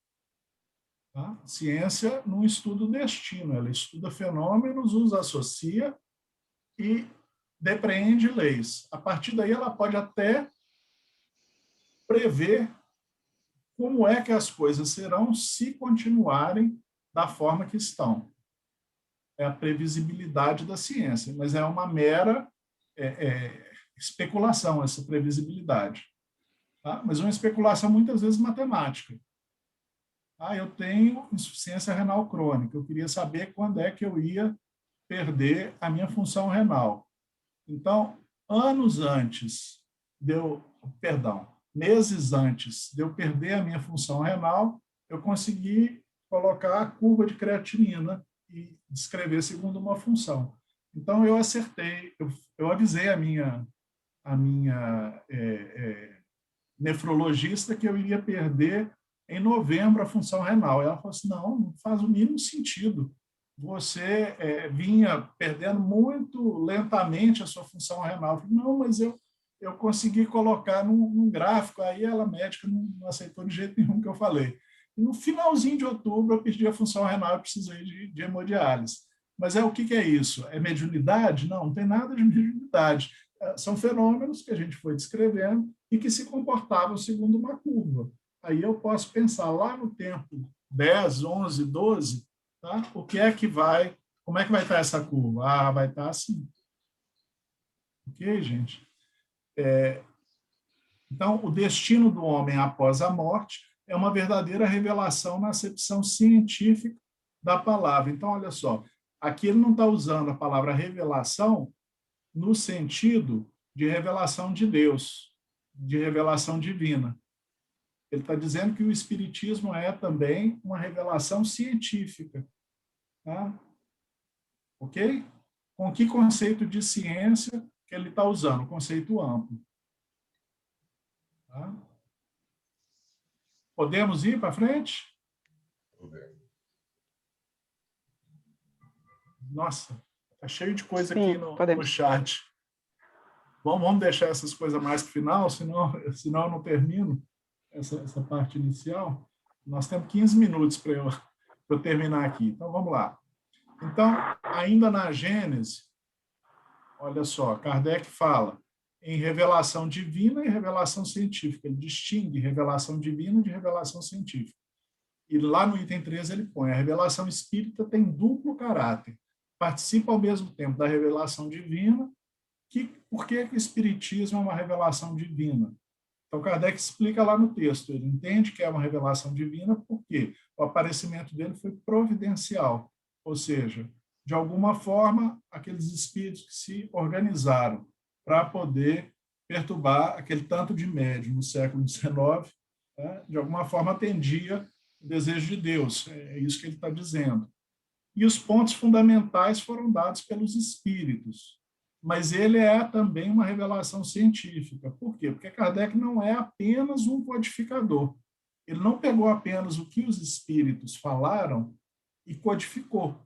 Tá? Ciência não estuda o destino, ela estuda fenômenos, os associa e depreende leis. A partir daí, ela pode até prever como é que as coisas serão se continuarem da forma que estão. É a previsibilidade da ciência, mas é uma mera especulação, essa previsibilidade. Tá? Mas uma especulação muitas vezes matemática. Eu tenho insuficiência renal crônica, eu queria saber quando é que eu ia perder a minha função renal. Então, meses antes de eu perder a minha função renal, eu consegui colocar a curva de creatinina e descrever segundo uma função. Então, eu acertei, eu avisei a minha nefrologista que eu iria perder em novembro a função renal. Ela falou assim, não faz o mínimo sentido. Você vinha perdendo muito lentamente a sua função renal. Eu falei, não, mas eu consegui colocar num gráfico. Aí ela, médica, não aceitou de jeito nenhum que eu falei. E no finalzinho de outubro eu perdi a função renal e precisei de hemodiálise. Mas o que é isso? É mediunidade? Não, não tem nada de mediunidade. São fenômenos que a gente foi descrevendo e que se comportavam segundo uma curva. Aí eu posso pensar lá no tempo 10, 11, 12, tá? O que é que vai, como é que vai estar essa curva? Ah, vai estar assim. Ok, gente? Então, o destino do homem após a morte é uma verdadeira revelação na acepção científica da palavra. Então, olha só, aqui ele não está usando a palavra revelação no sentido de revelação de Deus, de revelação divina. Ele está dizendo que o Espiritismo é também uma revelação científica. Tá? Ok? Com que conceito de ciência que ele está usando? O conceito amplo. Tá? Podemos ir para frente? Nossa, está cheio de coisa aqui no chat. Vamos deixar essas coisas mais para o final, senão eu não termino essa parte inicial. Nós temos 15 minutos para eu terminar aqui. Então, vamos lá. Então, ainda na Gênese, olha só, Kardec fala em revelação divina e revelação científica. Ele distingue revelação divina de revelação científica. E lá no item 13 ele põe: a revelação espírita tem duplo caráter. Participa ao mesmo tempo da revelação divina. Por que o Espiritismo é uma revelação divina? Então, Kardec explica lá no texto. Ele entende que é uma revelação divina porque o aparecimento dele foi providencial. Ou seja, de alguma forma, aqueles espíritos que se organizaram para poder perturbar aquele tanto de médium no século XIX, né, de alguma forma atendia o desejo de Deus. É isso que ele está dizendo. E os pontos fundamentais foram dados pelos espíritos. Mas ele é também uma revelação científica. Por quê? Porque Kardec não é apenas um codificador. Ele não pegou apenas o que os espíritos falaram e codificou.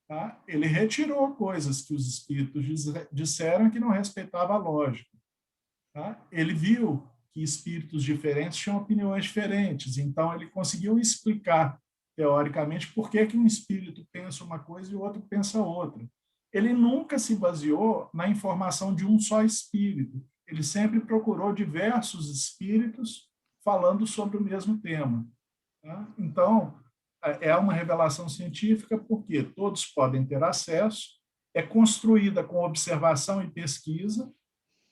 Tá? Ele retirou coisas que os espíritos disseram que não respeitava a lógica. Tá? Ele viu que espíritos diferentes tinham opiniões diferentes, então ele conseguiu explicar, teoricamente, por que um espírito pensa uma coisa e o outro pensa outra. Ele nunca se baseou na informação de um só espírito. Ele sempre procurou diversos espíritos falando sobre o mesmo tema. Tá? Então, é uma revelação científica porque todos podem ter acesso, é construída com observação e pesquisa,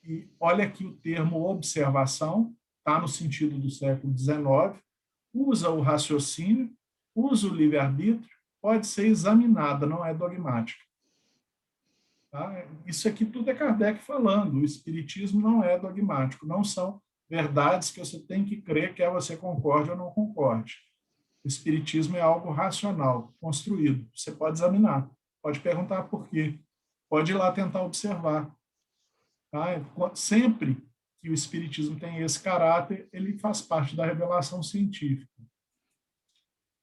e olha aqui o termo observação, está no sentido do século XIX, usa o raciocínio, usa o livre-arbítrio, pode ser examinada, não é dogmática. Tá? Isso aqui tudo é Kardec falando, o Espiritismo não é dogmático, não são verdades que você tem que crer, quer você concorde ou não concorde. O Espiritismo é algo racional, construído. Você pode examinar, pode perguntar por quê, pode ir lá tentar observar. Tá? Sempre que o Espiritismo tem esse caráter, ele faz parte da revelação científica.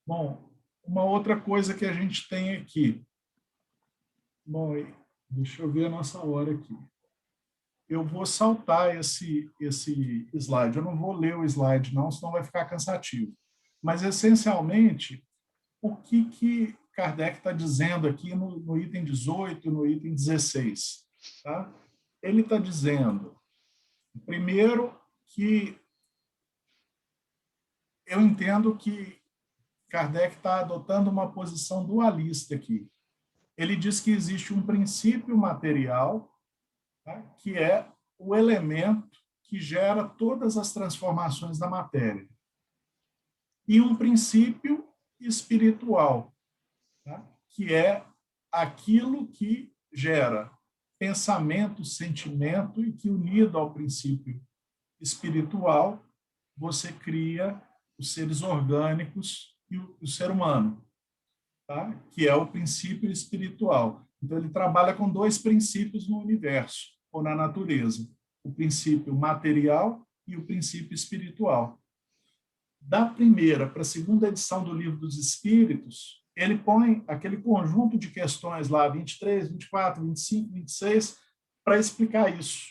Bom, uma outra coisa que a gente tem aqui. Bom, deixa eu ver a nossa hora aqui. Eu vou saltar esse slide. Eu não vou ler o slide, não, senão vai ficar cansativo. Mas, essencialmente, o que Kardec está dizendo aqui no item 18, no item 16? Tá? Ele está dizendo, primeiro, que eu entendo que Kardec está adotando uma posição dualista aqui. Ele diz que existe um princípio material, tá, que é o elemento que gera todas as transformações da matéria, e um princípio espiritual, tá, que é aquilo que gera pensamento, sentimento, e que, unido ao princípio espiritual, você cria os seres orgânicos e o ser humano, tá? Que é o princípio espiritual. Então, ele trabalha com dois princípios no universo, ou na natureza: o princípio material e o princípio espiritual. Da primeira para a segunda edição do Livro dos Espíritos, ele põe aquele conjunto de questões lá, 23, 24, 25, 26, para explicar isso.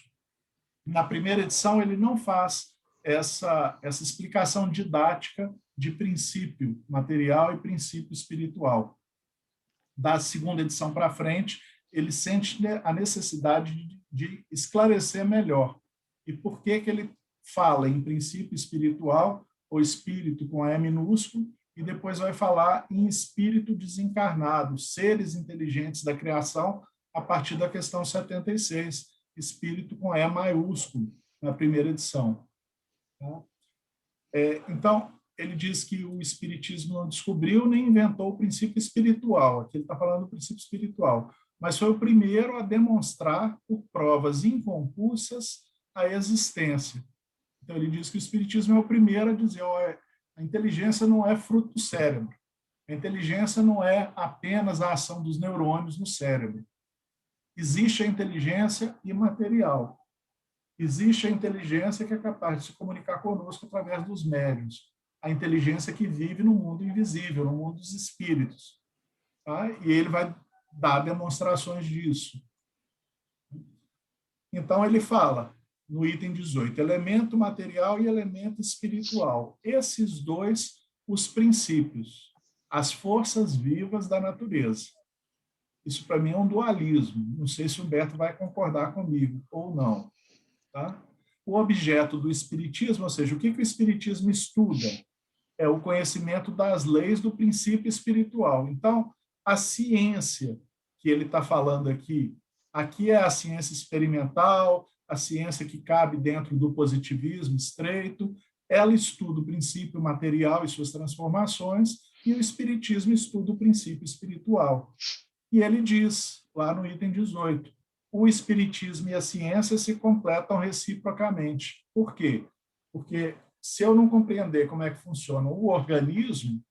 Na primeira edição, ele não faz essa explicação didática de princípio material e princípio espiritual. Da segunda edição para frente, ele sente a necessidade de esclarecer melhor. E por que ele fala em princípio espiritual, ou espírito com E minúsculo, e depois vai falar em espírito desencarnado, seres inteligentes da criação, a partir da questão 76, espírito com E maiúsculo, na primeira edição. Então, ele diz que o Espiritismo não descobriu nem inventou o princípio espiritual. Aqui ele está falando do princípio espiritual. Mas foi o primeiro a demonstrar, por provas inconclusas, a existência. Então, ele diz que o Espiritismo é o primeiro a dizer: a inteligência não é fruto do cérebro. A inteligência não é apenas a ação dos neurônios no cérebro. Existe a inteligência imaterial. Existe a inteligência que é capaz de se comunicar conosco através dos médiuns. A inteligência que vive no mundo invisível, no mundo dos espíritos. Tá? E ele vai dar demonstrações disso. Então, ele fala, no item 18, elemento material e elemento espiritual. Esses dois, os princípios, as forças vivas da natureza. Isso, para mim, é um dualismo. Não sei se o Humberto vai concordar comigo ou não. Tá? O objeto do espiritismo, ou seja, o que o espiritismo estuda? É o conhecimento das leis do princípio espiritual. Então, a ciência que ele está falando aqui é a ciência experimental, a ciência que cabe dentro do positivismo estreito, ela estuda o princípio material e suas transformações, e o espiritismo estuda o princípio espiritual. E ele diz, lá no item 18, o espiritismo e a ciência se completam reciprocamente. Por quê? Porque se eu não compreender como é que funciona o organismo,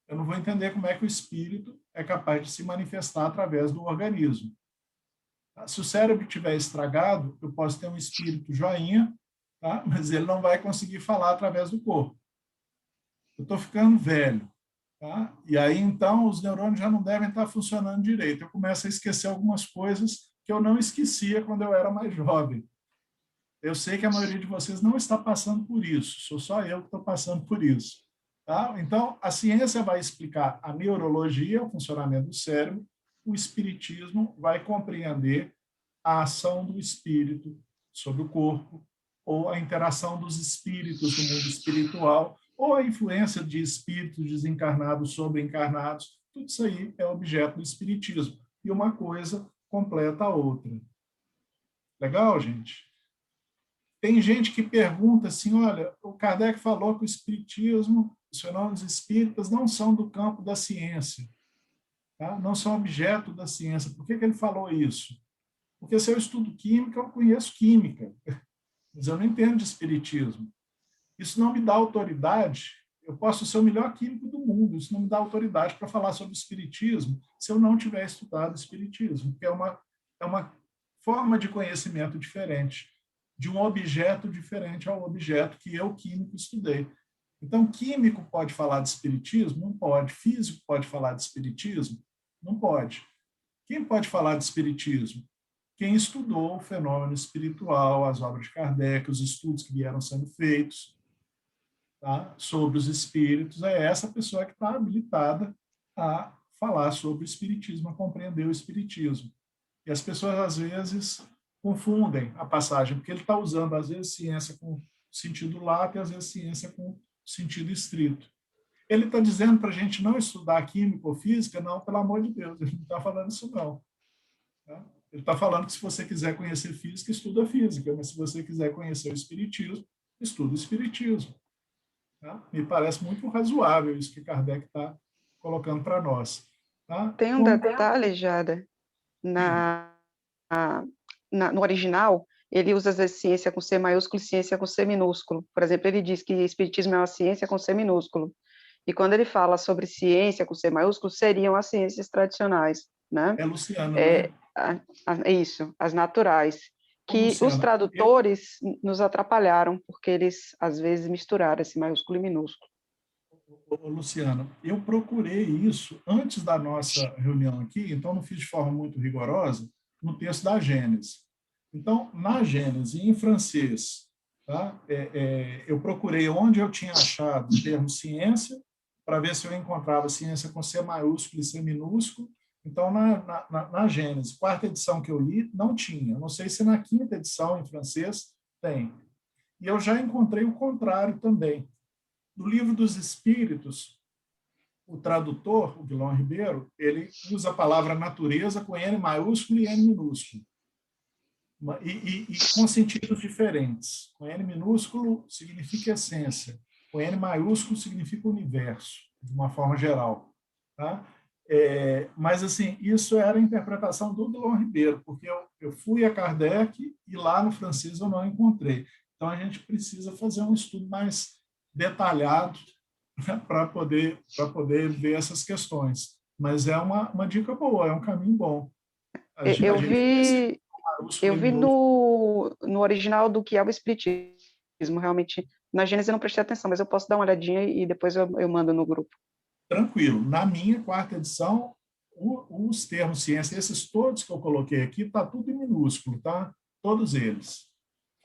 eu não vou entender como é que o espírito é capaz de se manifestar através do organismo. Se o cérebro estiver estragado, eu posso ter um espírito joinha, tá? Mas ele não vai conseguir falar através do corpo. Eu estou ficando velho. Tá? E aí, então, os neurônios já não devem estar funcionando direito. Eu começo a esquecer algumas coisas que eu não esquecia quando eu era mais jovem. Eu sei que a maioria de vocês não está passando por isso, sou só eu que estou passando por isso. Tá? Então, a ciência vai explicar a neurologia, o funcionamento do cérebro, o espiritismo vai compreender a ação do espírito sobre o corpo, ou a interação dos espíritos no mundo espiritual, ou a influência de espíritos desencarnados sobre encarnados. Tudo isso aí é objeto do espiritismo. E uma coisa completa a outra. Legal, gente? Tem gente que pergunta assim, olha, o Kardec falou que o espiritismo, os fenômenos espíritas não são do campo da ciência, tá? Não são objeto da ciência. Por que ele falou isso? Porque se eu estudo química, eu conheço química, mas eu não entendo de espiritismo. Isso não me dá autoridade, eu posso ser o melhor químico do mundo, isso não me dá autoridade para falar sobre espiritismo se eu não tiver estudado espiritismo, porque é uma forma de conhecimento diferente, de um objeto diferente ao objeto que eu, químico, estudei. Então, químico pode falar de espiritismo? Não pode. Físico pode falar de espiritismo? Não pode. Quem pode falar de espiritismo? Quem estudou o fenômeno espiritual, as obras de Kardec, os estudos que vieram sendo feitos, tá, sobre os espíritos, é essa pessoa que está habilitada a falar sobre o espiritismo, a compreender o espiritismo. E as pessoas, às vezes, confundem a passagem, porque ele está usando, às vezes, ciência com sentido lato e, às vezes, ciência com sentido estrito. Ele está dizendo para a gente não estudar química ou física? Não, pelo amor de Deus, ele não está falando isso, não. Tá? Ele está falando que se você quiser conhecer física, estuda física, mas se você quiser conhecer o espiritismo, estuda o espiritismo. Tá? Me parece muito razoável isso que Kardec está colocando para nós. Tá? Tem um detalhe, Jada, no original, ele usa a ciência com C maiúsculo e ciência com C minúsculo. Por exemplo, ele diz que espiritismo é uma ciência com C minúsculo. E quando ele fala sobre ciência com C maiúsculo, seriam as ciências tradicionais, né? É Luciano, né? Isso, as naturais. Que Luciano, os tradutores nos atrapalharam, porque eles, às vezes, misturaram esse maiúsculo e minúsculo. Luciano, eu procurei isso antes da nossa reunião aqui, então não fiz de forma muito rigorosa, no texto da Gênese. Então, na Gênese, em francês, Tá? Eu procurei onde eu tinha achado o termo ciência, para ver se eu encontrava ciência com C maiúsculo e C minúsculo. Então, na Gênesis, quarta edição que eu li, não tinha. Não sei se na quinta edição, em francês, tem. E eu já encontrei o contrário também. No Livro dos Espíritos, o tradutor, o Guilherme Ribeiro, ele usa a palavra natureza com N maiúsculo e N minúsculo. E com sentidos diferentes. Com N minúsculo significa essência, com N maiúsculo significa universo, de uma forma geral. Tá? Mas, assim, isso era a interpretação do Guilherme Ribeiro, porque eu fui a Kardec e lá no francês eu não encontrei. Então, a gente precisa fazer um estudo mais detalhado, né, para poder ver essas questões. Mas é uma dica boa, é um caminho bom. Eu vi no original do que é o Espiritismo, realmente. Na Gênesis eu não prestei atenção, mas eu posso dar uma olhadinha e depois eu mando no grupo. Tranquilo. Na minha quarta edição, os termos ciência, esses todos que eu coloquei aqui, está tudo em minúsculo, tá? Todos eles.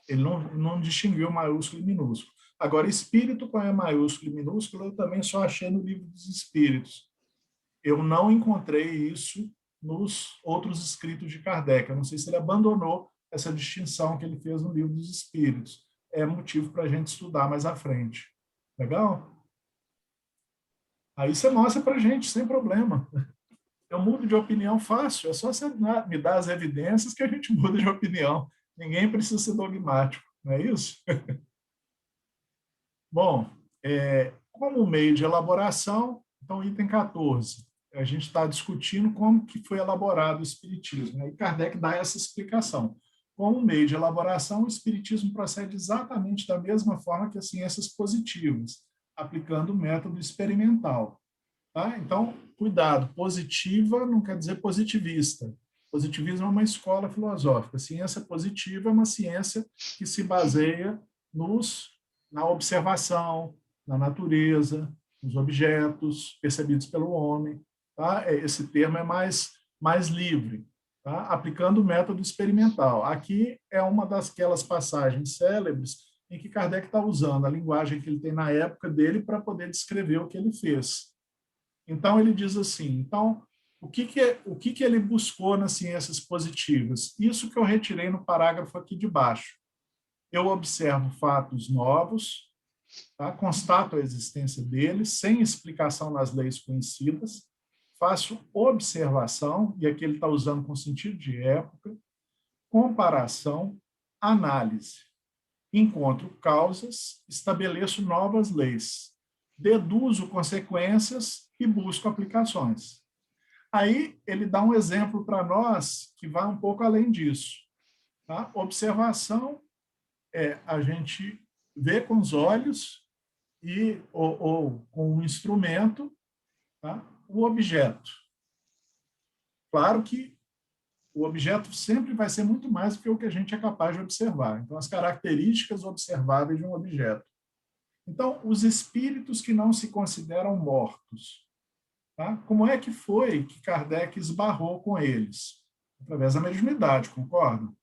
Ele não distinguiu maiúsculo e minúsculo. Agora, espírito com E maiúsculo e minúsculo, eu também só achei no Livro dos Espíritos. Eu não encontrei isso nos outros escritos de Kardec. Eu não sei se ele abandonou essa distinção que ele fez no Livro dos Espíritos. É motivo para a gente estudar mais à frente. Legal? Aí você mostra para a gente, sem problema. Eu mudo de opinião fácil. É só você me dar as evidências que a gente muda de opinião. Ninguém precisa ser dogmático, não é isso? Bom, como meio de elaboração, então, item 14. A gente está discutindo como que foi elaborado o Espiritismo. Aí Kardec dá essa explicação. Como meio de elaboração, o Espiritismo procede exatamente da mesma forma que as ciências positivas, aplicando o método experimental. Tá? Então, cuidado, positiva não quer dizer positivista. Positivismo é uma escola filosófica. Ciência positiva é uma ciência que se baseia na observação, na natureza, nos objetos percebidos pelo homem. Tá? Esse termo é mais livre, tá? Aplicando o método experimental. Aqui é uma daquelas passagens célebres em que Kardec está usando a linguagem que ele tem na época dele para poder descrever o que ele fez. Então, ele diz assim, então, o que ele buscou nas ciências positivas? Isso que eu retirei no parágrafo aqui de baixo. Eu observo fatos novos, tá? Constato a existência deles, sem explicação nas leis conhecidas, faço observação, e aqui ele está usando com sentido de época, comparação, análise. Encontro causas, estabeleço novas leis, deduzo consequências e busco aplicações. Aí ele dá um exemplo para nós que vai um pouco além disso. Tá? Observação é a gente ver com os olhos ou com um instrumento, tá? O objeto. Claro que o objeto sempre vai ser muito mais do que o que a gente é capaz de observar. Então, as características observáveis de um objeto. Então, os espíritos que não se consideram mortos, tá? Como é que foi que Kardec esbarrou com eles? Através da mediunidade, concordam?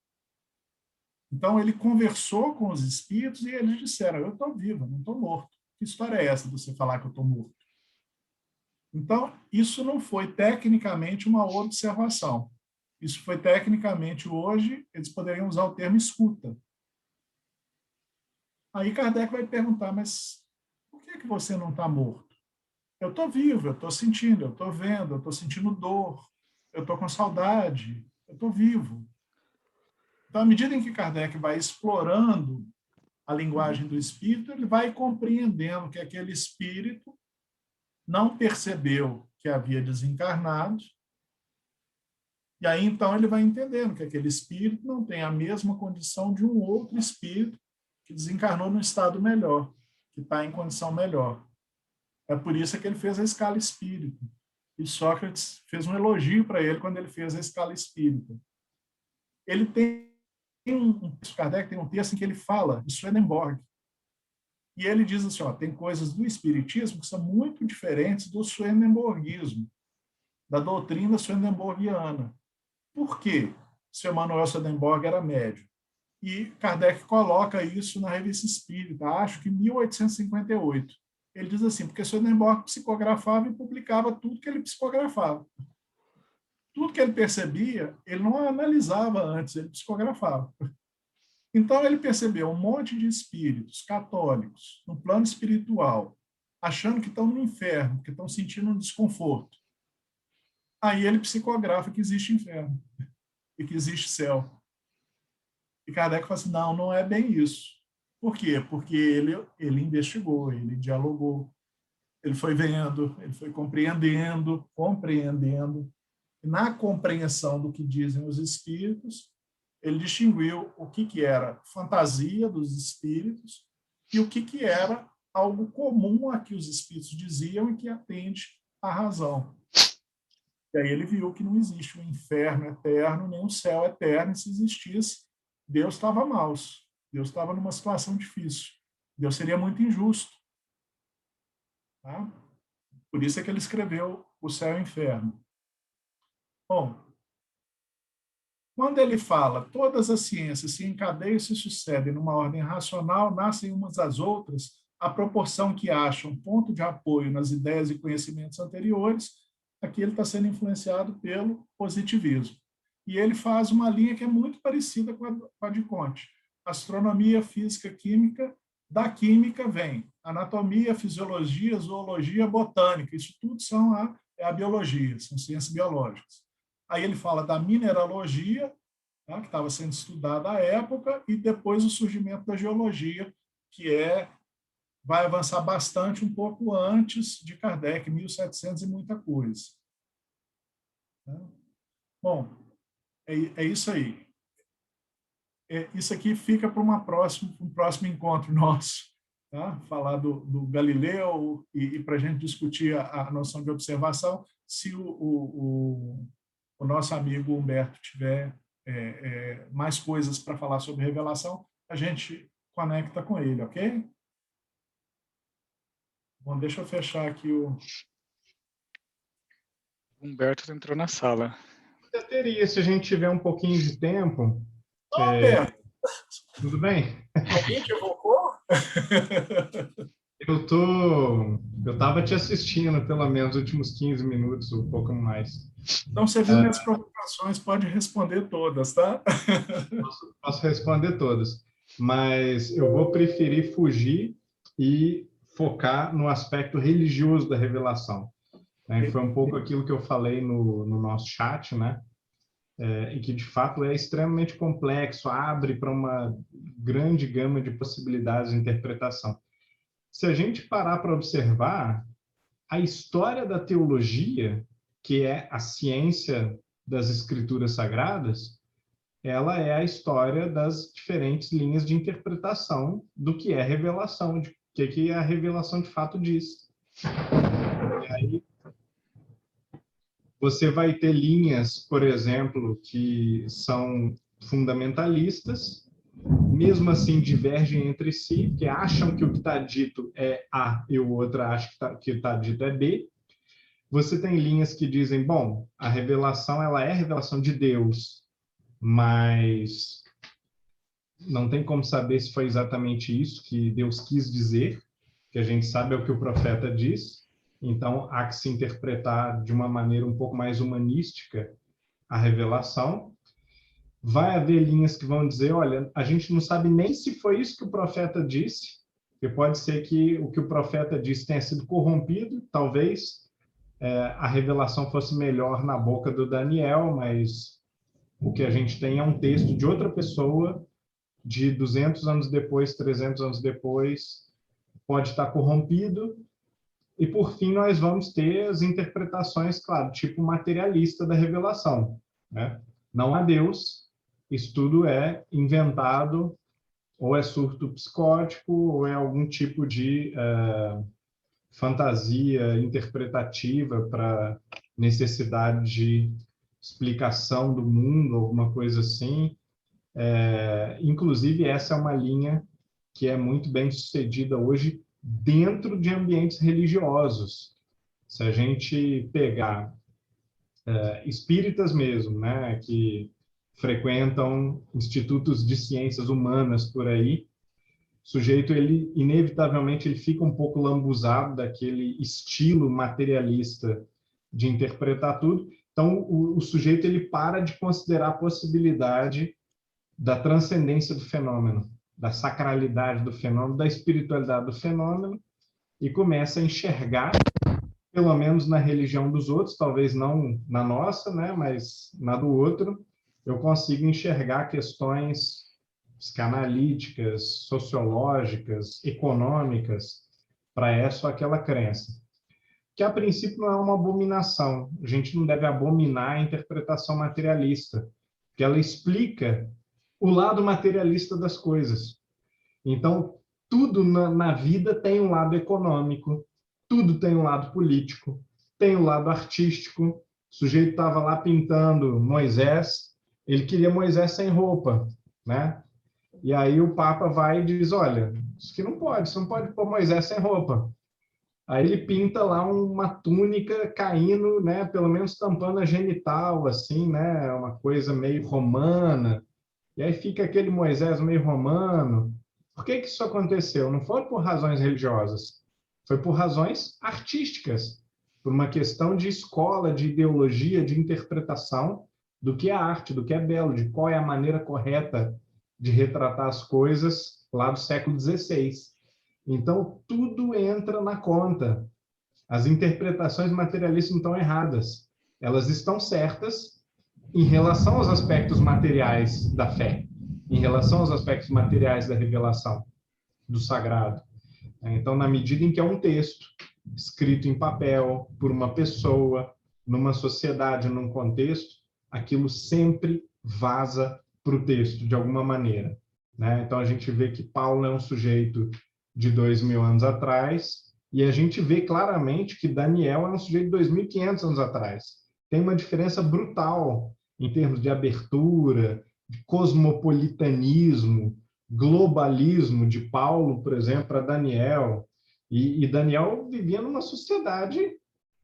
Então, ele conversou com os espíritos e eles disseram, eu estou vivo, não estou morto. Que história é essa de você falar que eu estou morto? Então, isso não foi tecnicamente uma observação. Isso foi tecnicamente, hoje, eles poderiam usar o termo escuta. Aí Kardec vai perguntar, mas por que você não está morto? Eu estou vivo, eu estou sentindo, eu estou vendo, eu estou sentindo dor, eu estou com saudade, eu estou vivo. Então, à medida em que Kardec vai explorando a linguagem do espírito, ele vai compreendendo que aquele espírito não percebeu que havia desencarnado, e aí então ele vai entendendo que aquele espírito não tem a mesma condição de um outro espírito que desencarnou num estado melhor, que está em condição melhor. É por isso que ele fez a escala espírita. E Sócrates fez um elogio para ele quando ele fez a escala espírita. Ele tem Kardec tem um texto em que ele fala de Swedenborg. E ele diz assim, tem coisas do espiritismo que são muito diferentes do swedenborgismo, da doutrina swedenborgiana. Por quê? Seu Manuel Swedenborg era médium. E Kardec coloca isso na Revista Espírita, acho que em 1858. Ele diz assim, porque Swedenborg psicografava e publicava tudo que ele psicografava. Tudo que ele percebia, ele não analisava antes, ele psicografava. Então, ele percebeu um monte de espíritos católicos, no plano espiritual, achando que estão no inferno, que estão sentindo um desconforto. Aí ele psicografa que existe inferno e que existe céu. E Kardec fala assim, não, não é bem isso. Por quê? Porque ele investigou, ele dialogou, ele foi vendo, ele foi compreendendo. E na compreensão do que dizem os espíritos, ele distinguiu o que era fantasia dos espíritos e o que era algo comum a que os espíritos diziam e que atende à razão. E aí ele viu que não existe um inferno eterno, nem um céu eterno, e se existisse, Deus estava maus. Deus estava numa situação difícil. Deus seria muito injusto. Tá? Por isso é que ele escreveu o céu e o inferno. Bom, quando ele fala todas as ciências se encadeiam e se sucedem numa ordem racional, nascem umas às outras, à proporção que acham ponto de apoio nas ideias e conhecimentos anteriores, aqui ele está sendo influenciado pelo positivismo. E ele faz uma linha que é muito parecida com a de Comte. Astronomia, física, química. Da química vem anatomia, fisiologia, zoologia, botânica. Isso tudo é a biologia, são ciências biológicas. Aí ele fala da mineralogia, tá, que estava sendo estudada à época, e depois o surgimento da geologia, que vai avançar bastante um pouco antes de Kardec, 1700 e muita coisa. Bom, é isso aí. Isso aqui fica para um próximo encontro nosso, tá? Falar do Galileu e para a gente discutir a noção de observação, se o nosso amigo Humberto tiver mais coisas para falar sobre revelação, a gente conecta com ele, ok? Bom, deixa eu fechar aqui o... Humberto entrou na sala. Eu teria, se a gente tiver um pouquinho de tempo. Humberto! Tudo bem? Alguém te evocou? Eu estava te assistindo pelo menos os últimos 15 minutos, um pouco mais. Então, você viu minhas provocações, pode responder todas, tá? Posso responder todas, mas eu vou preferir fugir e focar no aspecto religioso da revelação. Né? Foi um pouco aquilo que eu falei no nosso chat, né? E que, de fato, é extremamente complexo, abre para uma grande gama de possibilidades de interpretação. Se a gente parar para observar, a história da teologia, que é a ciência das escrituras sagradas, ela é a história das diferentes linhas de interpretação do que é revelação, de que a revelação de fato diz. E aí, você vai ter linhas, por exemplo, que são fundamentalistas, mesmo assim divergem entre si, porque acham que o que está dito é A e o outro acha que está dito é B. Você tem linhas que dizem, bom, a revelação ela é a revelação de Deus, mas não tem como saber se foi exatamente isso que Deus quis dizer, que a gente sabe é o que o profeta diz. Então, há que se interpretar de uma maneira um pouco mais humanística a revelação. Vai haver linhas que vão dizer, olha, a gente não sabe nem se foi isso que o profeta disse, porque pode ser que o que o profeta disse tenha sido corrompido, talvez a revelação fosse melhor na boca do Daniel, mas o que a gente tem é um texto de outra pessoa, de 200 anos depois, 300 anos depois, pode estar corrompido. E, por fim, nós vamos ter as interpretações, claro, tipo materialista da revelação. Né? Não há Deus, isso tudo é inventado, ou é surto psicótico, ou é algum tipo de fantasia interpretativa para necessidade de explicação do mundo, alguma coisa assim. Inclusive, essa é uma linha que é muito bem sucedida hoje dentro de ambientes religiosos. Se a gente pegar espíritas mesmo, né, que frequentam institutos de ciências humanas por aí. O sujeito, ele inevitavelmente ele fica um pouco lambuzado daquele estilo materialista de interpretar tudo. Então, o sujeito ele para de considerar a possibilidade da transcendência do fenômeno, da sacralidade do fenômeno, da espiritualidade do fenômeno, e começa a enxergar, pelo menos na religião dos outros, talvez não na nossa, né, mas na do outro, eu consigo enxergar questões psicanalíticas, sociológicas, econômicas para essa ou aquela crença. Que, a princípio, não é uma abominação. A gente não deve abominar a interpretação materialista, porque ela explica o lado materialista das coisas. Então, tudo na vida tem um lado econômico, tudo tem um lado político, tem um lado artístico. O sujeito estava lá pintando Moisés, ele queria Moisés sem roupa, né? E aí o Papa vai e diz, olha, isso aqui não pode, você não pode pôr Moisés sem roupa. Aí ele pinta lá uma túnica caindo, né, pelo menos tampando a genital, assim, né, uma coisa meio romana. E aí fica aquele Moisés meio romano. Por que isso aconteceu? Não foi por razões religiosas, foi por razões artísticas, por uma questão de escola, de ideologia, de interpretação do que é arte, do que é belo, de qual é a maneira correta de retratar as coisas lá do século XVI. Então, tudo entra na conta. As interpretações materialistas não estão erradas. Elas estão certas em relação aos aspectos materiais da fé, em relação aos aspectos materiais da revelação, do sagrado. Então, na medida em que é um texto escrito em papel por uma pessoa, numa sociedade, num contexto, aquilo sempre vaza para o texto, de alguma maneira, né? Então, a gente vê que Paulo é um sujeito de 2000 anos atrás, e a gente vê claramente que Daniel é um sujeito de 2500 anos atrás. Tem uma diferença brutal em termos de abertura, de cosmopolitanismo, globalismo de Paulo, por exemplo, para Daniel. E Daniel vivia numa sociedade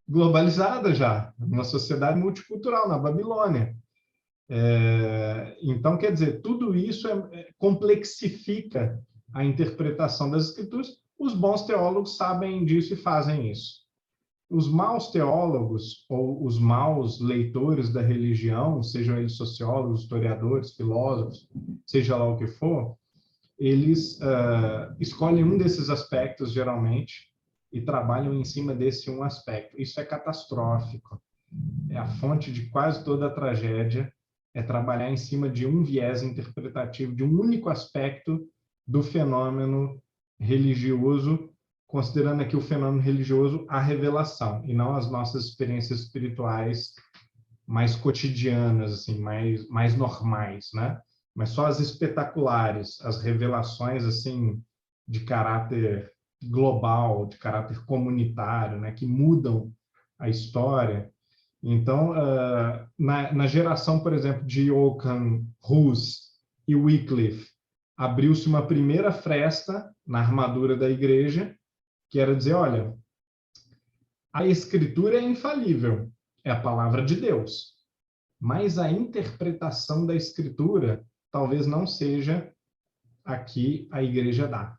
globalizada já, numa sociedade multicultural, na Babilônia. Então, quer dizer, tudo isso complexifica a interpretação das escrituras. Os bons teólogos sabem disso e fazem isso. Os maus teólogos, ou os maus leitores da religião, sejam eles sociólogos, historiadores, filósofos, seja lá o que for, eles escolhem um desses aspectos, geralmente, e trabalham em cima desse um aspecto. Isso é catastrófico. É a fonte de quase toda a tragédia, é trabalhar em cima de um viés interpretativo, de um único aspecto do fenômeno religioso, considerando aqui o fenômeno religioso a revelação, e não as nossas experiências espirituais mais cotidianas, assim, mais normais, né? Mas só as espetaculares, as revelações assim de caráter global, de caráter comunitário, né, que mudam a história. Então, na geração, por exemplo, de Occam, Hus e Wycliffe, abriu-se uma primeira fresta na armadura da igreja, que era dizer, olha, a escritura é infalível, é a palavra de Deus, mas a interpretação da escritura talvez não seja a que a igreja dá.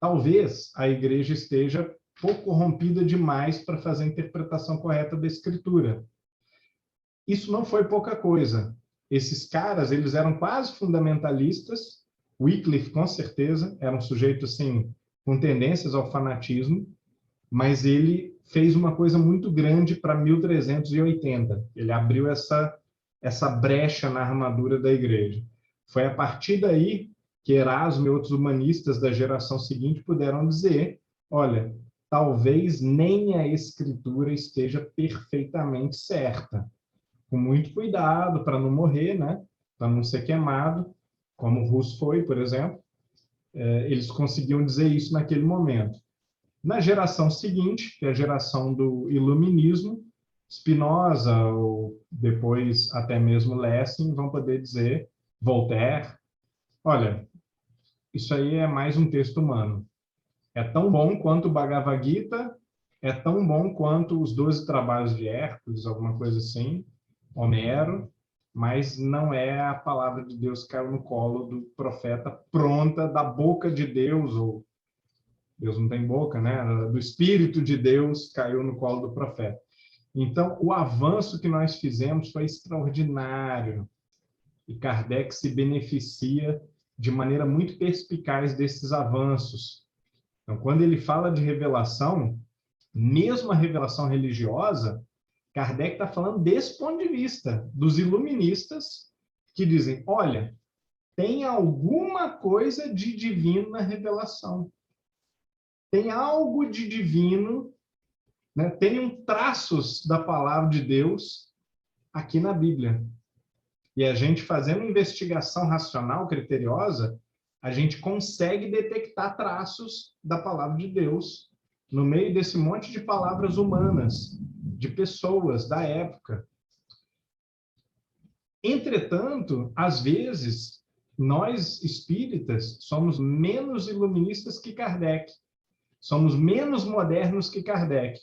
Talvez a igreja esteja pouco corrompida demais para fazer a interpretação correta da escritura. Isso não foi pouca coisa. Esses caras, eles eram quase fundamentalistas. Wycliffe, com certeza, era um sujeito assim, com tendências ao fanatismo, mas ele fez uma coisa muito grande para 1380. Ele abriu essa brecha na armadura da igreja. Foi a partir daí que Erasmo e outros humanistas da geração seguinte puderam dizer, olha, talvez nem a escritura esteja perfeitamente certa. Com muito cuidado para não morrer, né? Para não ser queimado, como Hus foi, por exemplo. Eles conseguiam dizer isso naquele momento. Na geração seguinte, que é a geração do Iluminismo, Spinoza, ou depois até mesmo Lessing, vão poder dizer, Voltaire, olha, isso aí é mais um texto humano. É tão bom quanto o Bhagavad Gita, é tão bom quanto os 12 trabalhos de Hércules, alguma coisa assim, Homero, mas não é a palavra de Deus que caiu no colo do profeta pronta da boca de Deus, ou Deus não tem boca, né? Do Espírito de Deus caiu no colo do profeta. Então, o avanço que nós fizemos foi extraordinário. E Kardec se beneficia de maneira muito perspicaz desses avanços. Então, quando ele fala de revelação, mesmo a revelação religiosa, Kardec está falando desse ponto de vista, dos iluministas, que dizem, olha, tem alguma coisa de divino na revelação. Tem algo de divino, né? Tem traços da palavra de Deus aqui na Bíblia. E a gente fazendo investigação racional, criteriosa, a gente consegue detectar traços da palavra de Deus no meio desse monte de palavras humanas, de pessoas da época. Entretanto, às vezes, nós espíritas somos menos iluministas que Kardec, somos menos modernos que Kardec.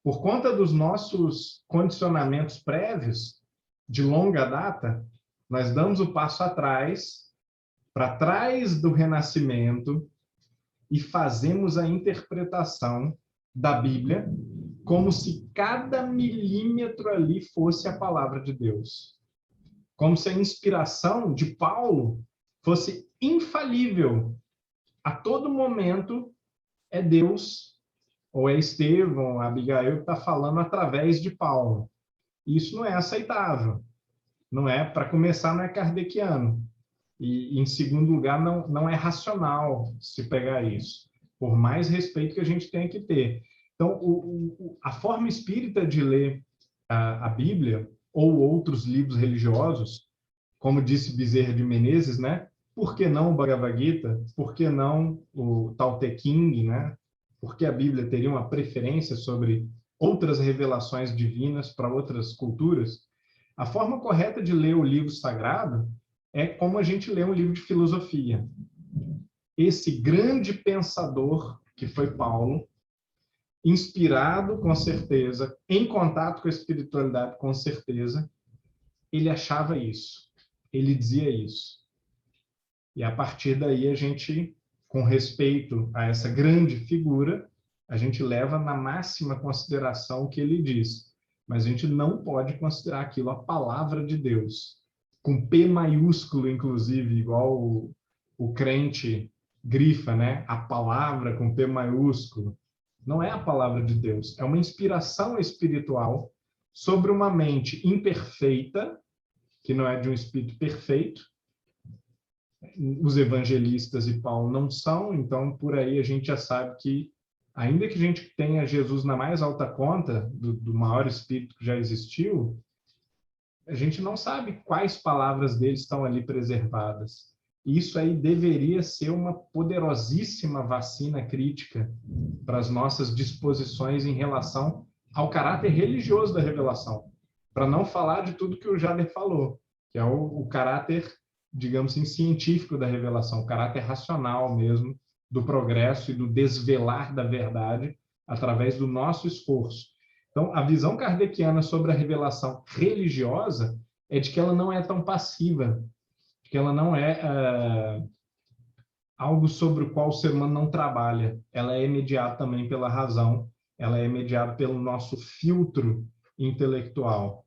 Por conta dos nossos condicionamentos prévios, de longa data, nós damos o passo atrás, para trás do Renascimento, e fazemos a interpretação da Bíblia como se cada milímetro ali fosse a palavra de Deus. Como se a inspiração de Paulo fosse infalível. A todo momento é Deus, ou é Estevão, Abigail, que está falando através de Paulo. Isso não é aceitável. Não é, para começar, não é kardeciano. E, em segundo lugar, não é racional se pegar isso, por mais respeito que a gente tem que ter. Então, a forma espírita de ler a Bíblia ou outros livros religiosos, como disse Bezerra de Menezes, né? Por que não o Bhagavad Gita? Por que não o Tao Te Ching, né? Por que a Bíblia teria uma preferência sobre outras revelações divinas para outras culturas? A forma correta de ler o livro sagrado é como a gente lê um livro de filosofia. Esse grande pensador que foi Paulo, inspirado com certeza, em contato com a espiritualidade com certeza, ele achava isso, ele dizia isso. E a partir daí a gente, com respeito a essa grande figura, a gente leva na máxima consideração o que ele diz. Mas a gente não pode considerar aquilo a palavra de Deus, com P maiúsculo, inclusive, igual o crente grifa, né? A palavra com P maiúsculo. Não é a palavra de Deus, é uma inspiração espiritual sobre uma mente imperfeita, que não é de um espírito perfeito. Os evangelistas e Paulo não são, então por aí a gente já sabe que, ainda que a gente tenha Jesus na mais alta conta do maior espírito que já existiu, a gente não sabe quais palavras dele estão ali preservadas. Isso aí deveria ser uma poderosíssima vacina crítica para as nossas disposições em relação ao caráter religioso da revelação, para não falar de tudo que o Jader falou, que é o caráter, digamos assim, científico da revelação, o caráter racional mesmo, do progresso e do desvelar da verdade através do nosso esforço. Então, a visão kardeciana sobre a revelação religiosa é de que ela não é tão passiva, de que ela não é algo sobre o qual o ser humano não trabalha. Ela é mediada também pela razão, ela é mediada pelo nosso filtro intelectual.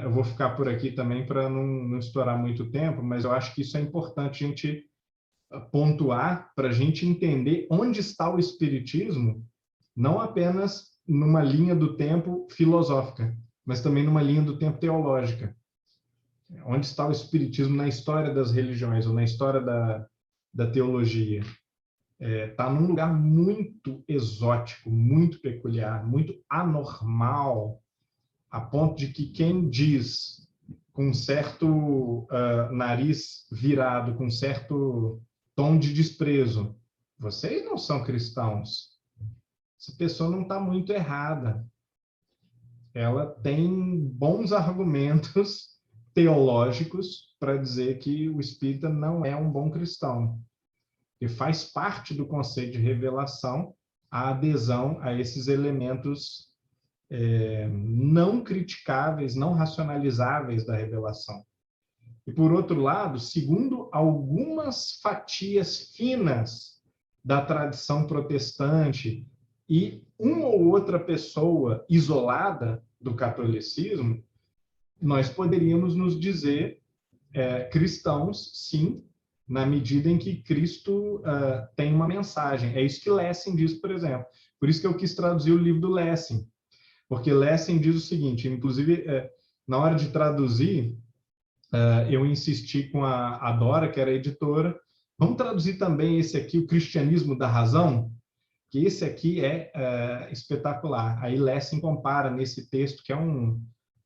Eu vou ficar por aqui também para não estourar muito tempo, mas eu acho que isso é importante a gente pontuar para a gente entender onde está o espiritismo, não apenas numa linha do tempo filosófica, mas também numa linha do tempo teológica. Onde está o espiritismo na história das religiões ou na história da teologia? Está num lugar muito exótico, muito peculiar, muito anormal, a ponto de que quem diz com certo nariz virado, com certo tom de desprezo, vocês não são cristãos. Essa pessoa não está muito errada. Ela tem bons argumentos teológicos para dizer que o espírita não é um bom cristão. E faz parte do conceito de revelação a adesão a esses elementos não criticáveis, não racionalizáveis da revelação. E, por outro lado, segundo algumas fatias finas da tradição protestante e uma ou outra pessoa isolada do catolicismo, nós poderíamos nos dizer cristãos, sim, na medida em que Cristo tem uma mensagem. É isso que Lessing diz, por exemplo. Por isso que eu quis traduzir o livro do Lessing, porque Lessing diz o seguinte, inclusive, na hora de traduzir, eu insisti com a Dora, que era a editora, vamos traduzir também esse aqui, o Cristianismo da Razão, que esse aqui é espetacular. Aí Lessing compara nesse texto, que é um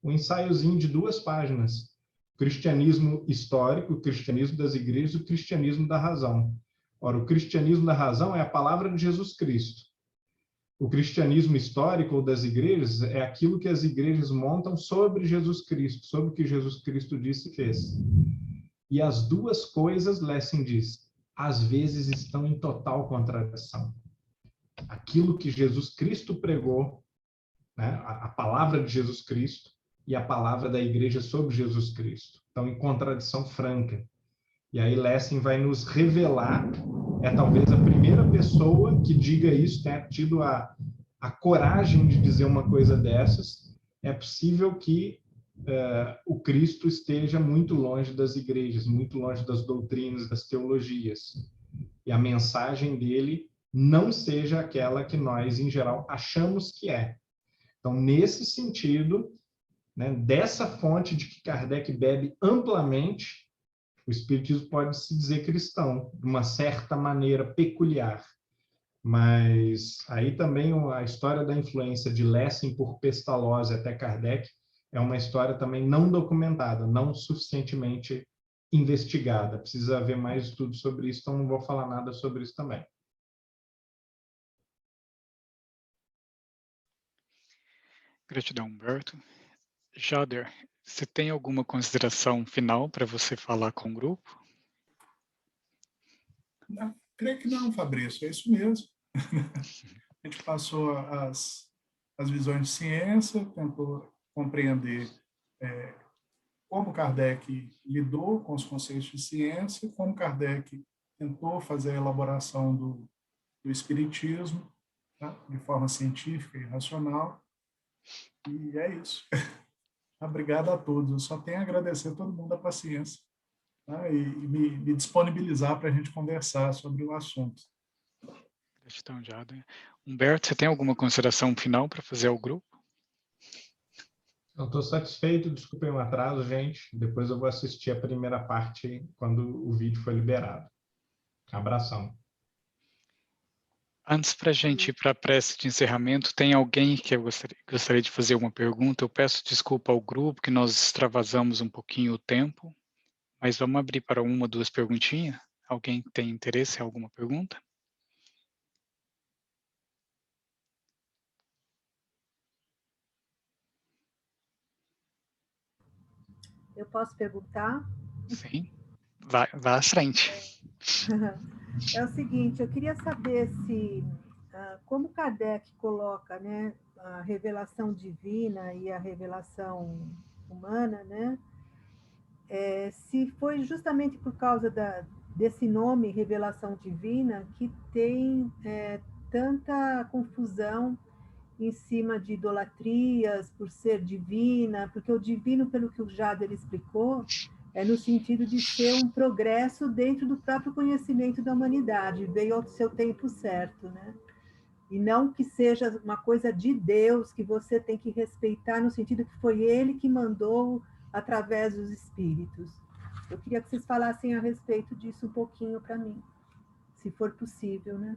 ensaiozinho de 2 páginas, o cristianismo histórico, o cristianismo das igrejas e o cristianismo da razão. Ora, o cristianismo da razão é a palavra de Jesus Cristo. O cristianismo histórico ou das igrejas é aquilo que as igrejas montam sobre Jesus Cristo, sobre o que Jesus Cristo disse e fez. E as 2 coisas, Lessing diz, às vezes estão em total contradição. Aquilo que Jesus Cristo pregou, né, a palavra de Jesus Cristo, e a palavra da igreja sobre Jesus Cristo. Então, em contradição franca. E aí Lessing vai nos revelar, talvez a primeira pessoa que diga isso, tenha tido a coragem de dizer uma coisa dessas. É possível que o Cristo esteja muito longe das igrejas, muito longe das doutrinas, das teologias. E a mensagem dele não seja aquela que nós, em geral, achamos que é. Então, nesse sentido, né, dessa fonte de que Kardec bebe amplamente, o Espiritismo pode se dizer cristão, de uma certa maneira peculiar. Mas aí também a história da influência de Lessing por Pestalozzi até Kardec é uma história também não documentada, não suficientemente investigada. Precisa haver mais estudo sobre isso, então não vou falar nada sobre isso também. Gratidão, Humberto. Jader, você tem alguma consideração final para você falar com o grupo? Não, creio que não, Fabrício, é isso mesmo. A gente passou as visões de ciência, tentou compreender como Kardec lidou com os conceitos de ciência, como Kardec tentou fazer a elaboração do espiritismo, tá, de forma científica e racional. E é isso. Obrigado a todos. Eu só tenho a agradecer a todo mundo a paciência, tá, e me disponibilizar para a gente conversar sobre o assunto. Gratidão, Jader. Humberto, você tem alguma consideração final para fazer ao grupo? Eu estou satisfeito, desculpem o atraso, gente. Depois eu vou assistir a primeira parte quando o vídeo for liberado. Abração. Antes para a gente ir para a prece de encerramento, tem alguém que eu gostaria de fazer uma pergunta? Eu peço desculpa ao grupo, que nós extravasamos um pouquinho o tempo, mas vamos abrir para 1 ou 2 perguntinhas. Alguém tem interesse em alguma pergunta? Eu posso perguntar? Sim, vá à frente. É o seguinte, eu queria saber se, como Kardec coloca, né, a revelação divina e a revelação humana, né, se foi justamente por causa desse nome, revelação divina, que tem tanta confusão em cima de idolatrias, por ser divina, porque o divino, pelo que o Jader explicou, é no sentido de ser um progresso dentro do próprio conhecimento da humanidade, veio ao seu tempo certo, né? E não que seja uma coisa de Deus que você tem que respeitar, no sentido que foi Ele que mandou através dos espíritos. Eu queria que vocês falassem a respeito disso um pouquinho para mim, se for possível, né?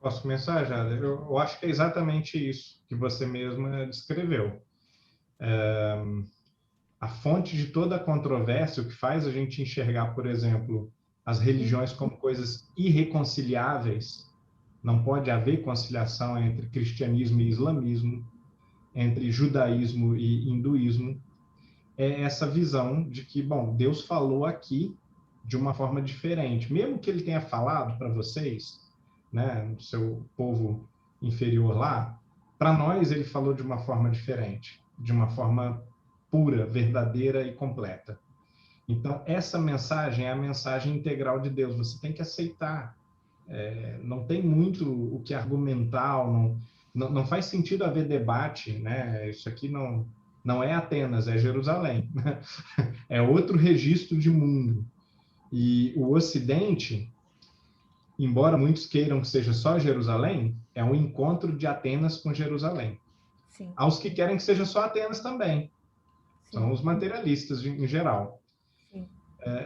Posso começar, Jada? Eu acho que é exatamente isso que você mesma descreveu. A fonte de toda a controvérsia, o que faz a gente enxergar, por exemplo, as religiões como coisas irreconciliáveis, não pode haver conciliação entre cristianismo e islamismo, entre judaísmo e hinduísmo, é essa visão de que, bom, Deus falou aqui de uma forma diferente. Mesmo que ele tenha falado para vocês, né, o seu povo inferior lá, para nós ele falou de uma forma diferente, de uma forma pura, verdadeira e completa. Então, essa mensagem é a mensagem integral de Deus. Você tem que aceitar. Não tem muito o que argumentar, não faz sentido haver debate, né? Isso aqui não é Atenas, é Jerusalém. É outro registro de mundo. E o Ocidente, embora muitos queiram que seja só Jerusalém, é um encontro de Atenas com Jerusalém. Sim. Há os que querem que seja só Atenas também. Sim. São os materialistas em geral. Sim.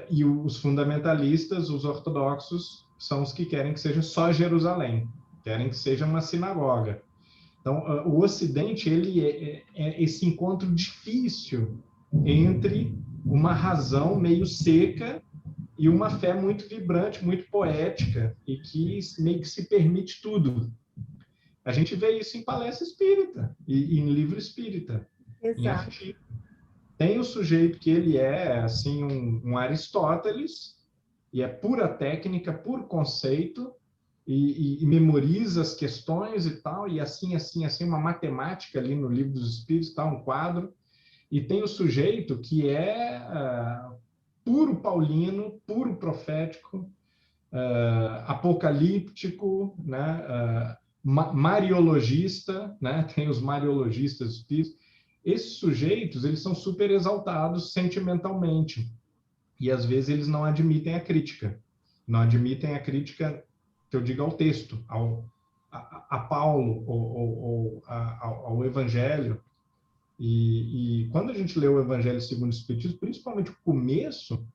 E os fundamentalistas, os ortodoxos, são os que querem que seja só Jerusalém, querem que seja uma sinagoga. Então, o Ocidente ele é esse encontro difícil entre uma razão meio seca e uma fé muito vibrante, muito poética, e que meio que se permite tudo. A gente vê isso em palestra espírita, e em livro espírita, em Exato. artigo. Tem o sujeito que ele é assim um Aristóteles, e é pura técnica, puro conceito, e memoriza as questões e tal, e assim, uma matemática ali no Livro dos Espíritos, tá, um quadro. E tem o sujeito que é puro paulino, puro profético, apocalíptico, né, mariologista, né, tem os mariologistas espíritos. Esses sujeitos, eles são super exaltados sentimentalmente, e às vezes eles não admitem a crítica. Não admitem a crítica, que eu digo, ao texto, a Paulo, ou ao Evangelho. E quando a gente lê o Evangelho segundo o Espiritismo, principalmente o começo,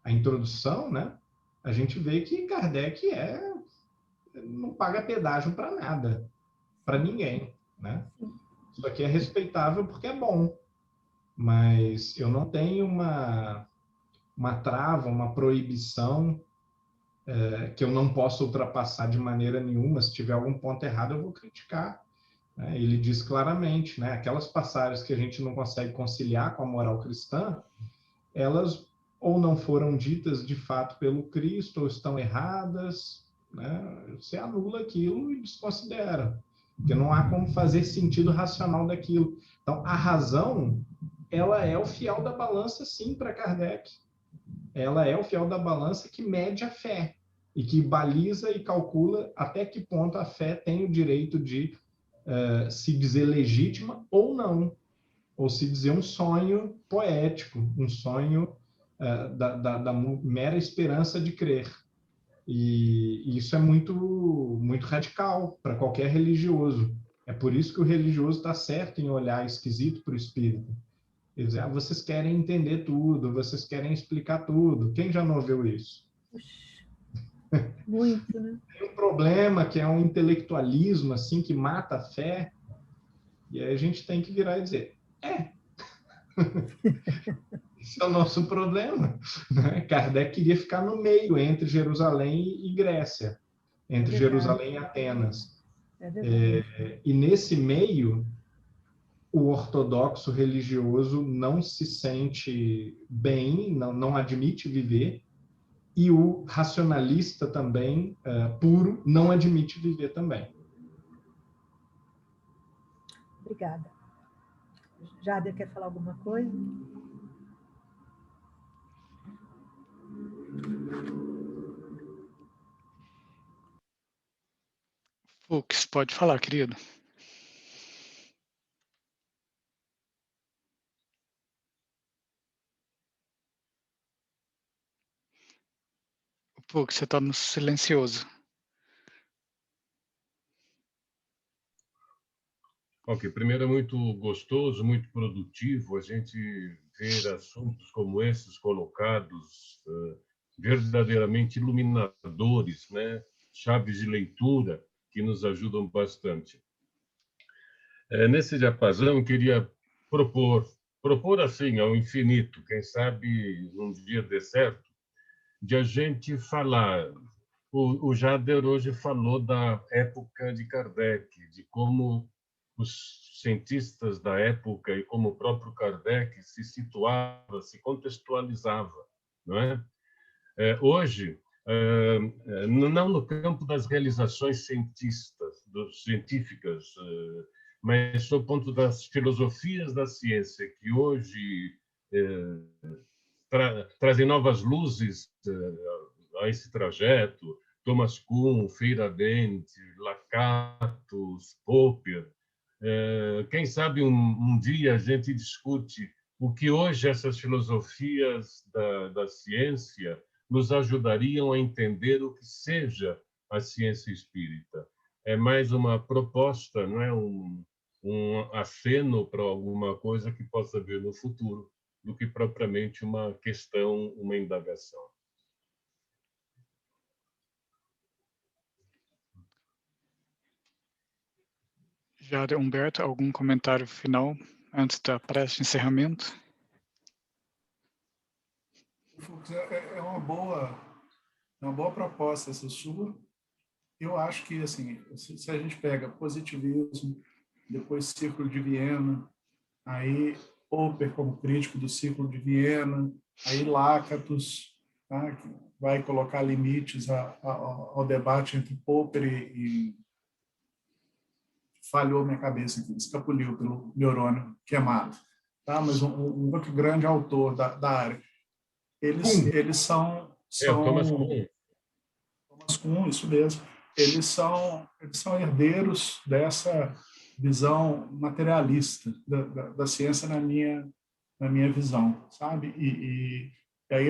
a introdução, né, a gente vê que Kardec não paga pedágio para nada, para ninguém, né? Isso aqui é respeitável porque é bom, mas eu não tenho uma trava, uma proibição que eu não posso ultrapassar de maneira nenhuma. Se tiver algum ponto errado, eu vou criticar. Né? Ele diz claramente, né? Aquelas passagens que a gente não consegue conciliar com a moral cristã, elas ou não foram ditas de fato pelo Cristo, ou estão erradas, né? Você anula aquilo e desconsidera, porque não há como fazer sentido racional daquilo. Então, a razão, ela é o fiel da balança, sim, para Kardec. Ela é o fiel da balança que mede a fé e que baliza e calcula até que ponto a fé tem o direito de se dizer legítima ou não, ou se dizer um sonho poético, um sonho da mera esperança de crer. E isso é muito radical para qualquer religioso. É por isso que o religioso está certo em olhar esquisito para o espírito. Quer dizer, vocês querem entender tudo, vocês querem explicar tudo. Quem já não ouviu isso? Muito, né? Tem um problema que é um intelectualismo assim que mata a fé, e aí a gente tem que virar e dizer, esse é o nosso problema. Né? Kardec queria ficar no meio, entre Jerusalém e Grécia, entre Jerusalém e Atenas. E nesse meio, o ortodoxo religioso não se sente bem, não admite viver, e o racionalista também, puro, não admite viver também. Obrigada. Jader, quer falar alguma coisa? Fux, pode falar, querido. Fux, você está no silencioso. Ok, primeiro é muito gostoso, muito produtivo a gente ver assuntos como esses colocados, verdadeiramente iluminadores, né? Chaves de leitura que nos ajudam bastante. Nesse diapasão, eu queria propor assim, ao infinito, quem sabe um dia dê certo, de a gente falar. O Jader hoje falou da época de Kardec, de como os cientistas da época e como o próprio Kardec se situava, se contextualizava, não é? Hoje, não no campo das realizações científicas, mas sob o ponto das filosofias da ciência, que hoje trazem novas luzes a esse trajeto. Thomas Kuhn, Feyerabend, Lakatos, Popper. Quem sabe um dia a gente discute o que hoje essas filosofias da ciência nos ajudariam a entender o que seja a ciência espírita. É mais uma proposta, não é um aceno para alguma coisa que possa vir no futuro, do que propriamente uma questão, uma indagação. Já, Humberto, algum comentário final antes da prece de encerramento? É uma boa proposta essa sua. Eu acho que, assim, se a gente pega positivismo, depois Círculo de Viena, aí Popper como crítico do Círculo de Viena, aí Lakatos, tá, que vai colocar limites ao debate entre Popper e falhou minha cabeça aqui, escapuliu pelo neurônio queimado, tá? Mas um outro grande autor da área. Eles são Thomas Kuhn. Thomas Kuhn, isso mesmo. Eles são herdeiros dessa visão materialista da ciência na minha visão, sabe? E aí,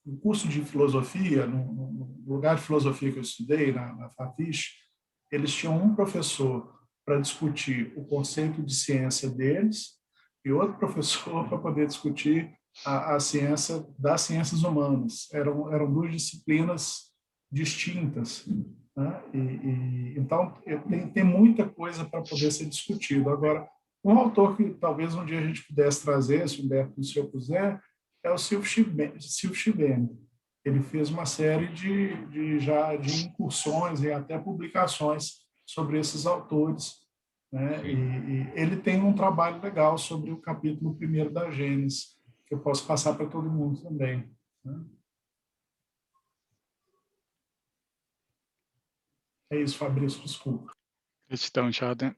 no curso de filosofia, no lugar de filosofia que eu estudei, na FAFISH, eles tinham um professor para discutir o conceito de ciência deles e outro professor para poder discutir a ciência das ciências humanas. Eram duas disciplinas distintas, né? Então, tem muita coisa para poder ser discutido. Agora, um autor que talvez um dia a gente pudesse trazer, se Humberto, se eu puser, é o Silvio Chibene. Ele fez uma série de incursões e até publicações sobre esses autores, né? E ele tem um trabalho legal sobre o capítulo 1º da Gênesis, que eu posso passar para todo mundo também, né? É isso, Fabrício, desculpa. Gratidão, Jada.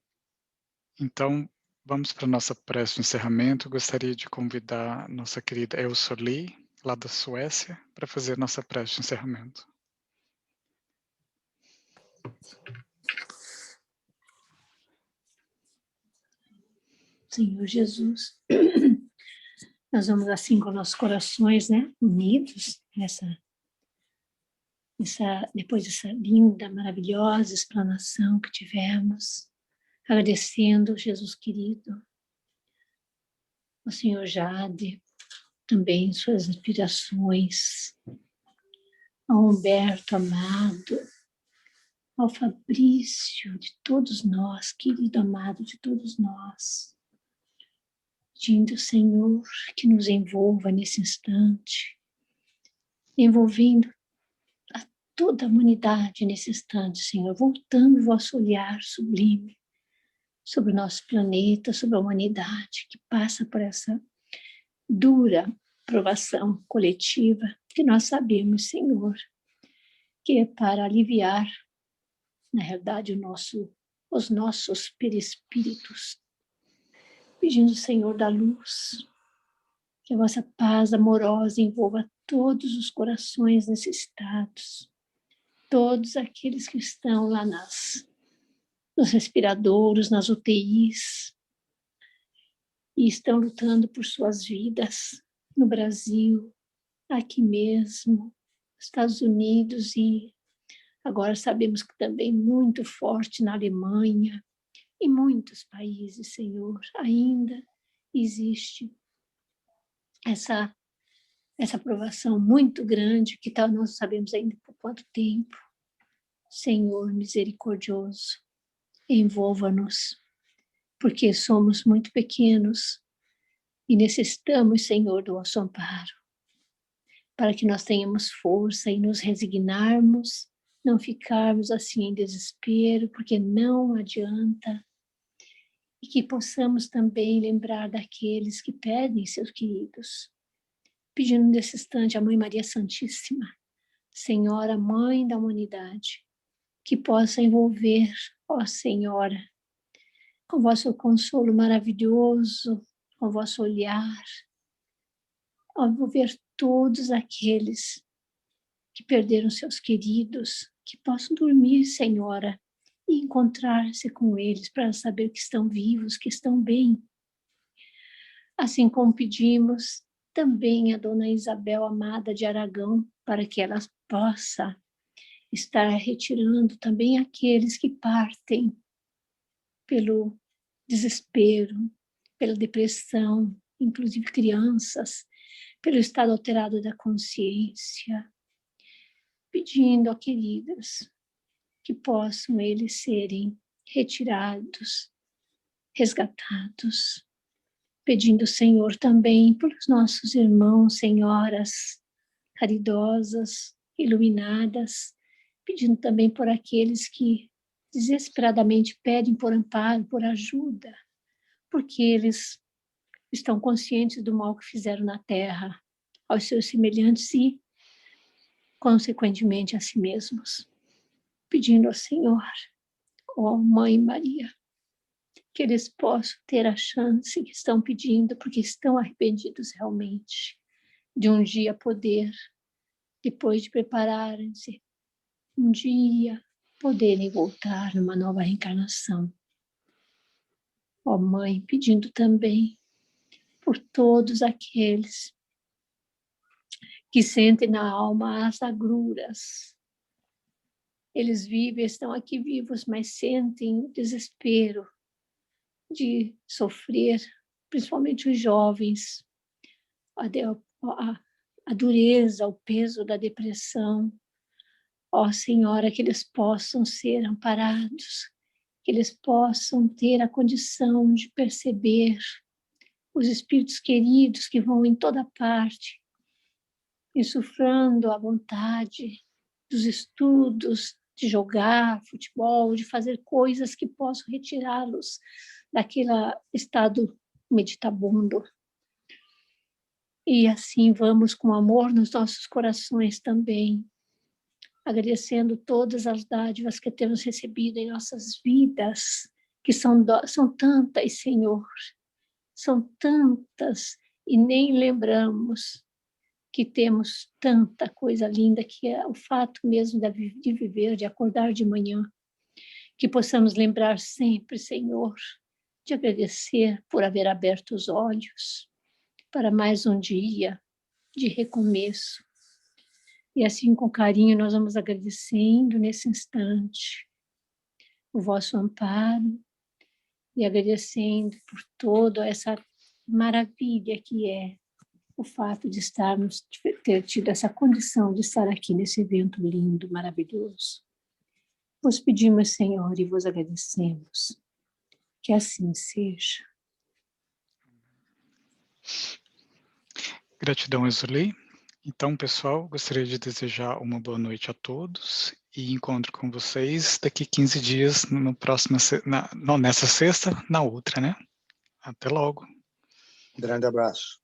Então, vamos para a nossa prece de encerramento. Eu gostaria de convidar a nossa querida Elsa Lee, lá da Suécia, para fazer nossa prece de encerramento. Senhor Jesus, nós vamos assim com nossos corações, né, unidos, depois dessa linda, maravilhosa explanação que tivemos, agradecendo, Jesus querido, ao Senhor Jade, também suas inspirações, ao Humberto amado, ao Fabrício, de todos nós, querido amado de todos nós, pedindo, Senhor, que nos envolva nesse instante, envolvendo a toda a humanidade nesse instante, Senhor, voltando o vosso olhar sublime sobre o nosso planeta, sobre a humanidade, que passa por essa dura provação coletiva, que nós sabemos, Senhor, que é para aliviar, na realidade, os nossos perispíritos, pedindo, Senhor, da luz, que a vossa paz amorosa envolva todos os corações necessitados, todos aqueles que estão lá nos respiradouros, nas UTIs, e estão lutando por suas vidas no Brasil, aqui mesmo, nos Estados Unidos, e agora sabemos que também muito forte na Alemanha, em muitos países, Senhor, ainda existe essa provação muito grande, que tal nós sabemos ainda por quanto tempo. Senhor misericordioso, envolva-nos, porque somos muito pequenos e necessitamos, Senhor, do vosso amparo, para que nós tenhamos força e nos resignarmos, não ficarmos assim em desespero, porque não adianta, e que possamos também lembrar daqueles que pedem seus queridos, pedindo nesse instante a Mãe Maria Santíssima, Senhora, Mãe da humanidade, que possa envolver, ó Senhora, com vosso consolo maravilhoso, com vosso olhar, ao envolver todos aqueles que perderam seus queridos, que possam dormir, Senhora, e encontrar-se com eles para saber que estão vivos, que estão bem. Assim como pedimos também a Dona Isabel Amada de Aragão, para que ela possa estar retirando também aqueles que partem pelo desespero, pela depressão, inclusive crianças, pelo estado alterado da consciência, pedindo a queridas que possam eles serem retirados, resgatados, pedindo, Senhor, também pelos nossos irmãos, senhoras caridosas, iluminadas, pedindo também por aqueles que desesperadamente pedem por amparo, por ajuda, porque eles estão conscientes do mal que fizeram na terra aos seus semelhantes e, consequentemente, a si mesmos. Pedindo ao Senhor, ó Mãe Maria, que eles possam ter a chance que estão pedindo, porque estão arrependidos realmente, de um dia poder, depois de prepararem-se, um dia poderem voltar numa nova reencarnação. Ó Mãe, pedindo também por todos aqueles que sentem na alma as agruras. Eles vivem, estão aqui vivos, mas sentem o desespero de sofrer, principalmente os jovens, a dureza, o peso da depressão. Ó Senhora, que eles possam ser amparados, que eles possam ter a condição de perceber os espíritos queridos que vão em toda parte, insuflando a vontade dos estudos, de jogar futebol, de fazer coisas que possam retirá-los daquele estado meditabundo. E assim vamos com amor nos nossos corações também, agradecendo todas as dádivas que temos recebido em nossas vidas, que são tantas, Senhor, são tantas, e nem lembramos que temos tanta coisa linda, que é o fato mesmo de viver, de acordar de manhã, que possamos lembrar sempre, Senhor, de agradecer por haver aberto os olhos para mais um dia de recomeço. E assim, com carinho, nós vamos agradecendo nesse instante o vosso amparo e agradecendo por toda essa maravilha que é o fato de ter tido essa condição de estar aqui nesse evento lindo, maravilhoso. Vos pedimos, Senhor, e vos agradecemos. Que assim seja. Gratidão, Exuli. Então, pessoal, gostaria de desejar uma boa noite a todos e encontro com vocês daqui 15 dias, nessa sexta, na outra, né? Até logo. Grande abraço.